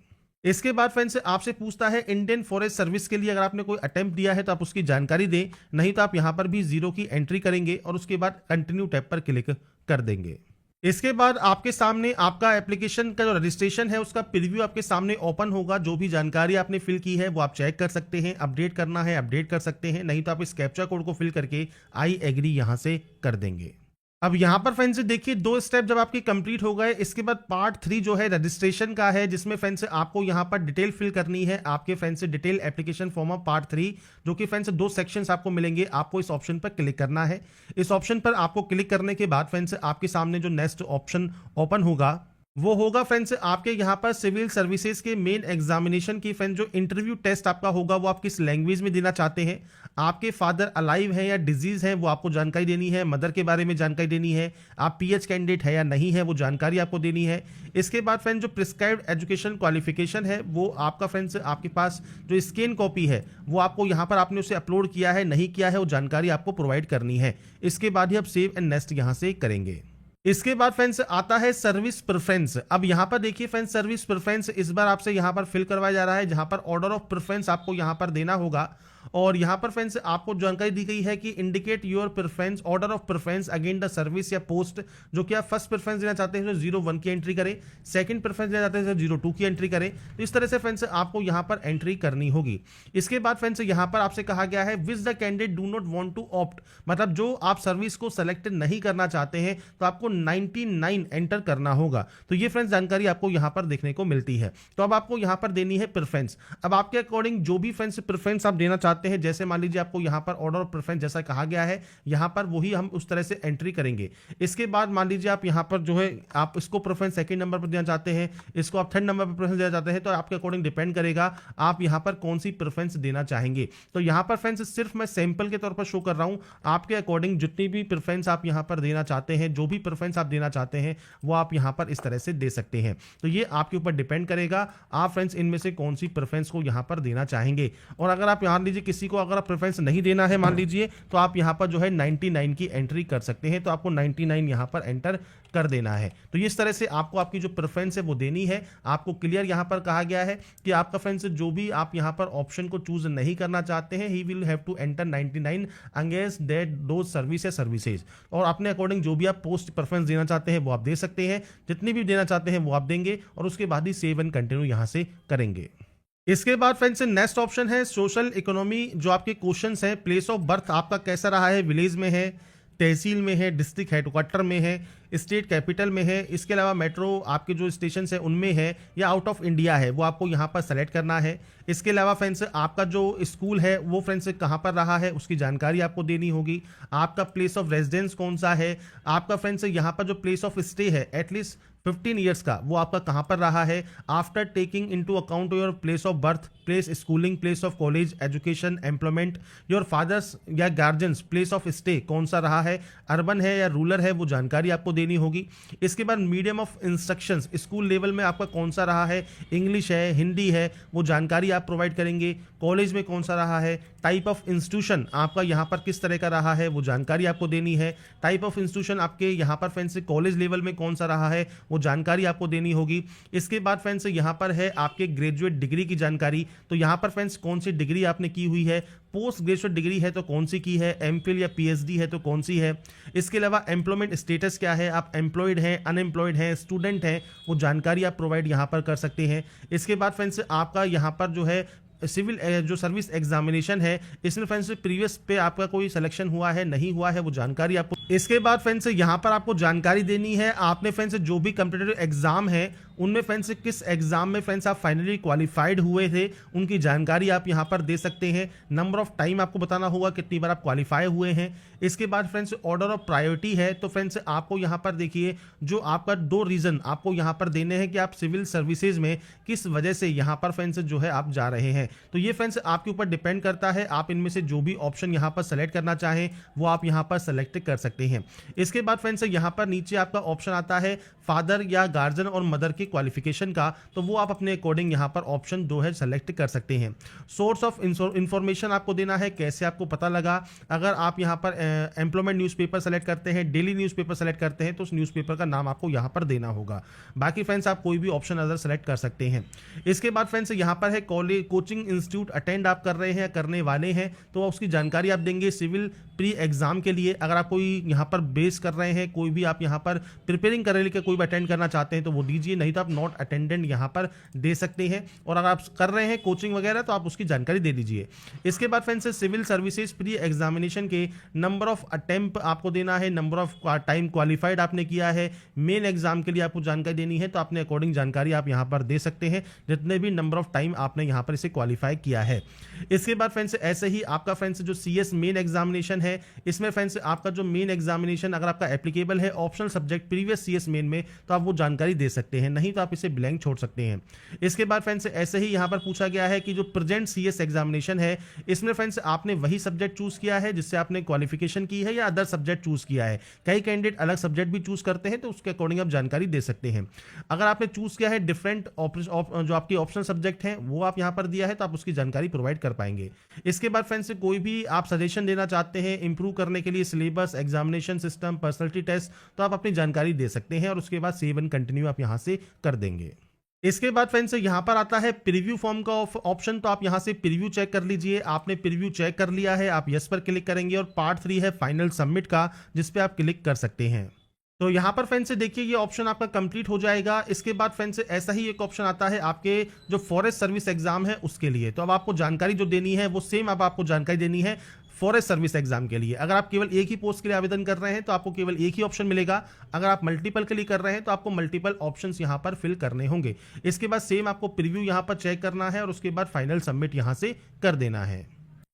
इसके बाद फ्रेंड्स आपसे पूछता है इंडियन फॉरेस्ट सर्विस के लिए अगर आपने कोई अटेम्प्ट दिया है तो आप उसकी जानकारी दें, नहीं तो आप यहां पर भी 0 की एंट्री करेंगे और उसके बाद कंटिन्यू टैब पर क्लिक कर देंगे। इसके बाद आपके सामने आपका एप्लीकेशन का जो रजिस्ट्रेशन है उसका प्रीव्यू आपके सामने ओपन होगा। जो भी जानकारी आपने फिल की है वो आप चेक कर सकते हैं, अपडेट करना है अपडेट कर सकते हैं, नहीं तो आप इस कैप्चा कोड को फिल करके आई एग्री यहां से कर देंगे। अब यहां पर फ्रेंड्स देखिए 2 स्टेप जब आपके कंप्लीट हो गए, इसके बाद पार्ट 3 जो है रजिस्ट्रेशन का है, जिसमें फ्रेंड्स आपको यहां पर डिटेल फिल करनी है आपके friends detail application form of part 3, जो कि फ्रेंड्स 2 सेक्शंस आपको मिलेंगे। आपको इस ऑप्शन पर क्लिक करना है। इस ऑप्शन पर आपको क्लिक करने के बाद फ्रेंड्स आपके सामने जो नेक्स्ट ऑप्शन ओपन होगा वो होगा फ्रेंड्स आपके यहाँ पर सिविल सर्विसेज के मेन एग्जामिनेशन की फ्रेंड्स जो इंटरव्यू टेस्ट आपका होगा वो आप किस लैंग्वेज में देना चाहते हैं, आपके फादर अलाइव है या डिजीज है वो आपको जानकारी देनी है, मदर के बारे में जानकारी देनी है, आप पीएच कैंडिडेट है या नहीं है वो जानकारी आपको देनी है। इसके बाद फ्रेंड्स जो प्रिस्क्राइब्ड एजुकेशन क्वालिफिकेशन है वो आपका फ्रेंड्स आपके पास जो स्कैन कॉपी है वो आपको यहाँ पर आपने उसे अपलोड किया है नहीं किया है वो जानकारी आपको प्रोवाइड करनी है। इसके बाद ही आप सेव एंड नेक्स्ट यहाँ से करेंगे। इसके बाद फ्रेंड्स आता है सर्विस प्रेफरेंस। अब यहां पर देखिए फ्रेंड्स सर्विस प्रेफरेंस इस बार आपसे यहां पर फिल करवाया जा रहा है, जहां पर ऑर्डर ऑफ प्रेफरेंस आपको यहां पर देना होगा। और यहां पर फ्रेंड्स आपको जानकारी दी गई है कि indicate your preference order of preference again the service या पोस्ट, जो कि आप फर्स्ट प्रेफरेंस देना चाहते हैं तो 01 की एंट्री करें, सेकंड प्रेफरेंस देना चाहते हैं तो 02 की एंट्री करें। तो इस तरह से फ्रेंड्स आपको यहां पर एंट्री करनी होगी। इसके बाद फ्रेंड्स यहां पर आपसे कहा गया है which the candidate do not want to opt, मतलब जो आप सर्विस को सेलेक्ट नहीं करना चाहते हैं तो आपको 99 एंटर करना होगा। तो ये फ्रेंड्स जानकारी आपको यहाँ पर देखने को मिलती है। तो अब आपको यहाँ पर देनी है प्रेफरेंस। अब आपके अकॉर्डिंग जो भी फ्रेंड्स प्रेफरेंस आप देना चाहते हैं, जैसे मान लीजिए आपको यहाँ पर ऑर्डर ऑफ प्रेफरेंस जैसा कहा गया है, यहाँ पर वही हम उस तरह से एंट्री करेंगे। इसके बाद मान लीजिए आप यहाँ पर जो है आप इसको प्रेफरेंस सेकंड नंबर पर देना चाहते हैं, इसको आप थर्ड नंबर पर प्रेफरेंस देना चाहते हैं, तो आपके अकॉर्डिंग डिपेंड करेगा आप यहाँ पर कौन सी प्रेफरेंस देना चाहेंगे। तो यहाँ पर फ्रेंड्स सिर्फ मैं सैंपल के तौर पर शो कर रहा हूँ, आपके अकॉर्डिंग जितनी भी प्रेफरेंस आप यहाँ पर देना चाहते हैं, जो भी प्रेफरेंस आप देना चाहते हैं वो आप यहाँ पर इस तरह से दे सकते हैं। तो ये आपके ऊपर डिपेंड करेगा आप फ्रेंड्स इनमें से कौन सी प्रेफरेंस को यहाँ पर देना चाहेंगे। और अगर आप मान लीजिए किसी को अगर आप प्रेफरेंस नहीं देना है मान लीजिए, तो आप यहाँ पर जो है 99 की एंट्री कर सकते हैं। तो आपको 99 यहाँ पर एंटर कर देना है। तो इस तरह से आपको आपकी जो प्रेफरेंस है वो देनी है। आपको क्लियर यहाँ पर कहा गया है कि आपका फ्रेंड्स जो भी आप यहाँ पर ऑप्शन को चूज नहीं करना चाहते हैं, he will have to enter 99 against that दो सर्विसेज। और अपने अकॉर्डिंग जो भी आप पोस्ट प्रेफरेंस देना चाहते हैं वो आप दे सकते हैं, जितनी भी देना चाहते हैं वो आप देंगे और उसके बाद ही सेव एंड कंटिन्यू यहाँ से करेंगे। इसके बाद फ्रेंड्स नेक्स्ट ऑप्शन है सोशल इकोनॉमी। जो आपके क्वेश्चंस हैं, प्लेस ऑफ बर्थ आपका कैसा रहा है, विलेज में है, तहसील में है, डिस्ट्रिक्ट हेडक्वार्टर में है, स्टेट कैपिटल में है, इसके अलावा मेट्रो आपके जो स्टेशन है उनमें है, या आउट ऑफ इंडिया है, वो आपको यहाँ पर सेलेक्ट करना है। इसके अलावा फ्रेंड्स आपका जो स्कूल है वो फ्रेंड्स कहाँ पर रहा है उसकी जानकारी आपको देनी होगी। आपका प्लेस ऑफ रेजिडेंस कौन सा है, आपका फ्रेंड्स यहाँ पर जो प्लेस ऑफ स्टे है एटलीस्ट 15 ईयर्स का वो आपका कहाँ पर रहा है। After taking into account your place of birth, place schooling, place of college education, employment, your fathers या गार्जियंस प्लेस ऑफ स्टे कौन सा रहा है, अर्बन है या रूरल है, वो जानकारी आपको देनी होगी। इसके बाद medium of instructions school level में आपका कौन सा रहा है, इंग्लिश है, हिंदी है, वो जानकारी आप प्रोवाइड करेंगे। कॉलेज में कौन सा रहा है, टाइप ऑफ इंस्टीट्यूशन आपका यहाँ पर किस तरह का रहा है वो जानकारी आपको देनी है। टाइप ऑफ इंस्टीट्यूशन आपके यहाँ पर फ्रेंड्स कॉलेज लेवल में कौन सा रहा है वो जानकारी आपको देनी होगी। इसके बाद फ्रेंड्स यहाँ पर है आपके ग्रेजुएट डिग्री की जानकारी। तो यहाँ पर फ्रेंड्स कौन सी डिग्री आपने की हुई है, पोस्ट ग्रेजुएट डिग्री है तो कौन सी की है, एमफिल या पीएचडी है तो कौन सी है। इसके अलावा एम्प्लॉयमेंट स्टेटस क्या है, आप एम्प्लॉयड हैं, अनएम्प्लॉयड हैं, स्टूडेंट हैं, वो जानकारी आप प्रोवाइड यहाँ पर कर सकते हैं। इसके बाद फ्रेंड्स आपका यहाँ पर जो है सिविल जो सर्विस एग्जामिनेशन है इसमें फ्रेंड्स प्रीवियस पे आपका कोई सिलेक्शन हुआ है नहीं हुआ है वो जानकारी आपको। इसके बाद फ्रेंड्स यहाँ पर आपको जानकारी देनी है आपने फ्रेंड्स जो भी कॉम्पिटिटिव एग्जाम है उनमें फ्रेंड्स किस एग्जाम में फ्रेंड्स आप फाइनली क्वालिफाइड हुए थे उनकी जानकारी आप यहाँ पर दे सकते हैं। नंबर ऑफ टाइम आपको बताना होगा कितनी बार आप क्वालिफाई हुए हैं। इसके बाद फ्रेंड्स ऑर्डर ऑफ प्रायोरिटी है तो फ्रेंड्स आपको यहाँ पर देखिए जो आपका 2 रीजन आपको यहाँ पर देने हैं कि आप सिविल सर्विसेज में किस वजह से यहाँ पर फ्रेंड्स जो है आप जा रहे हैं। तो ये फ्रेंड्स आपके ऊपर डिपेंड करता है, आप इनमें से जो भी ऑप्शन यहाँ पर सेलेक्ट करना चाहें वो आप यहाँ पर सेलेक्ट कर सकते हैं। इसके बाद फ्रेंड्स यहाँ पर नीचे आपका ऑप्शन आता है फादर या गार्जियन और मदर के क्वालिफिकेशन का, तो वो आप अपने अकॉर्डिंग यहाँ पर ऑप्शन 2 है सेलेक्ट कर सकते हैं। सोर्स ऑफ इंफॉर्मेशन आपको देना है, कैसे आपको पता लगा। अगर आप यहाँ पर एम्प्लॉयमेंट न्यूज़पेपर सेलेक्ट करते हैं, डेली न्यूज़पेपर सेलेक्ट करते हैं तो उस न्यूज़पेपर का नाम आपको यहाँ पर देना होगा। बाकी फ्रेंड्स आप कोई भी ऑप्शन अदर सेलेक्ट कर सकते हैं। इसके बाद फ्रेंड्स यहाँ पर है कॉलेज कोचिंग इंस्टीट्यूट अटेंड आप कर रहे हैं करने वाले हैं तो उसकी जानकारी आप देंगे। सिविल प्री एग्जाम के लिए अगर आप कोई यहाँ पर बेस कर रहे हैं, कोई भी आप यहाँ पर प्रिपेयरिंग कर रहे हैं, कोई भी अटेंड करना चाहते हैं तो वो दीजिए, नहीं तो आप नॉट अटेंडेंट यहाँ पर दे सकते हैं। और अगर आप कर रहे हैं कोचिंग वगैरह तो आप उसकी जानकारी दे दीजिए। इसके बाद friends civil services pre examination के नंबर ऑफ अटेम्प्ट आपको देना है, नंबर ऑफ टाइम क्वालिफाइड आपने किया है, मेन एग्जाम के लिए आपको जानकारी देनी है तो अपने अकॉर्डिंग जानकारी आप यहाँ पर दे सकते हैं जितने भी नंबर ऑफ टाइम आपने यहाँ पर इसे क्वालिफाई किया है। इसके बाद फ्रेंड्स ऐसे ही आपका फ्रेंड्स जो सीएस मेन एग्जामिनेशन है इसमें फ्रेंड्स आपका जो मेन एग्जामिनेशन अगर आपका एप्लीकेबल है optional subject previous CS main में तो आप वो जानकारी दे सकते हैं, नहीं तो आप इसे ब्लैंक छोड़ सकते हैं। इसके बाद फ्रेंड्स ऐसे ही यहाँ पर पूछा गया है कि जो प्रेजेंट सीएस एग्जामिनेशन है इसमें फ्रेंड्स आपने वही सब्जेक्ट चूज किया है जिससे आपने क्वालिफिकेशन की है या अदर सब्जेक्ट चूज किया है। कई कैंडिडेट अलग सब्जेक्ट भी चूज करते हैं तो उसके अकॉर्डिंग आप जानकारी दे सकते हैं। अगर आपने चूज किया है डिफरेंट जो आपकी ऑप्शनल सब्जेक्ट है वो आप यहाँ पर दिया है तो आप उसकी जानकारी प्रोवाइड कर पाएंगे। इसके बाद फ्रेंड्स कोई भी आप सजेशन देना चाहते हैं इंप्रूव करने के लिए syllabus, examination system, personality test तो आप अपनी जानकारी दे सकते हैं और उसके बाद सेव एंड कंटिन्यू आप यहां से कर देंगे। इसके बाद फ्रेंड्स यहाँ पर आता है प्रीव्यू फॉर्म का ऑप्शन, तो आप यहाँ से प्रीव्यू चेक कर लीजिए। आपने प्रीव्यू चेक कर लिया है, आप यस पर क्लिक करेंगे और पार्ट 3 है फाइनल सबमिट का जिस पे आप क्लिक कर सकते हैं। तो यहाँ पर फ्रेंड्स देखिए ये ऑप्शन आपका कंप्लीट हो जाएगा। इसके बाद फ्रेंड्स ऐसा ही एक ऑप्शन आता है आपके जो फॉरेस्ट सर्विस एग्जाम है उसके लिए। तो अब आपको जानकारी जो देनी है वो सेम अब आपको जानकारी देनी है फॉरेस्ट सर्विस एग्जाम के लिए। अगर आप केवल एक ही पोस्ट के लिए आवेदन कर रहे हैं तो आपको केवल एक ही ऑप्शन मिलेगा। अगर आप मल्टीपल के लिए कर रहे हैं तो आपको मल्टीपल ऑप्शंस यहां पर फिल करने होंगे। इसके बाद सेम आपको प्रीव्यू यहां पर चेक करना है और उसके बाद फाइनल सबमिट यहां से कर देना है।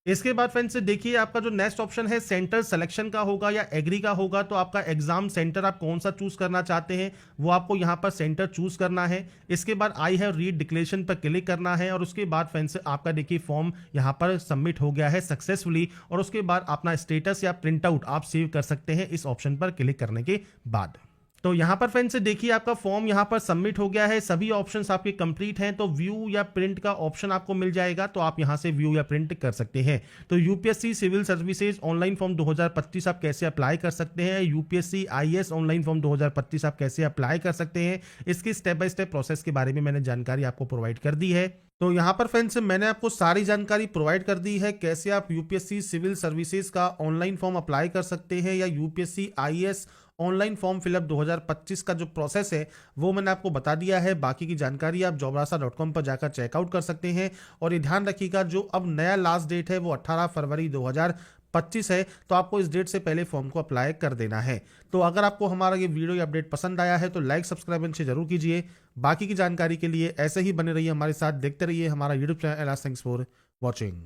इसके बाद फ्रेंड्स देखिए आपका जो नेक्स्ट ऑप्शन है सेंटर सिलेक्शन का होगा या एग्री का होगा। तो आपका एग्जाम सेंटर आप कौन सा चूज करना चाहते हैं वो आपको यहां पर सेंटर चूज करना है। इसके बाद आई हैव रीड डिक्लेरेशन पर क्लिक करना है और उसके बाद फ्रेंड्स आपका देखिए फॉर्म यहां पर सबमिट हो गया है सक्सेसफुली। और उसके बाद अपना स्टेटस या प्रिंट आउट आप सेव कर सकते हैं इस ऑप्शन पर क्लिक करने के बाद। तो यहां पर फ्रेंड्स देखिए आपका फॉर्म यहां पर सबमिट हो गया है, सभी ऑप्शंस आपके कंप्लीट हैं। तो व्यू या प्रिंट का ऑप्शन आपको मिल जाएगा, तो आप यहां से व्यू या प्रिंट कर सकते हैं। तो UPSC civil services online form 2025 आप कैसे अप्लाई कर सकते हैं, यूपीएससी आईएएस ऑनलाइन फॉर्म 2025 आप कैसे अप्लाई कर सकते हैं, इसकी स्टेप बाय स्टेप प्रोसेस के बारे में मैंने जानकारी आपको प्रोवाइड कर दी है। तो यहाँ पर फ्रेंड्स मैंने आपको सारी जानकारी प्रोवाइड कर दी है कैसे आप यूपीएससी सिविल सर्विसेज का ऑनलाइन फॉर्म अप्लाई कर सकते हैं या UPSC IAS online form fill up 2025 का जो प्रोसेस है वो मैंने आपको बता दिया है। बाकी की जानकारी आप jobrasa.com पर जाकर चेकआउट कर सकते हैं। और ये ध्यान रखिएगा जो अब नया लास्ट डेट है वो 18 फरवरी 2025 है, तो आपको इस डेट से पहले फॉर्म को अप्लाई कर देना है। तो अगर आपको हमारा ये वीडियो या अपडेट पसंद आया है तो लाइक सब्सक्राइब से जरूर कीजिए। बाकी की जानकारी के लिए ऐसे ही बने रहिए हमारे साथ, देखते रहिए हमारा YouTube channel. Thanks for watching.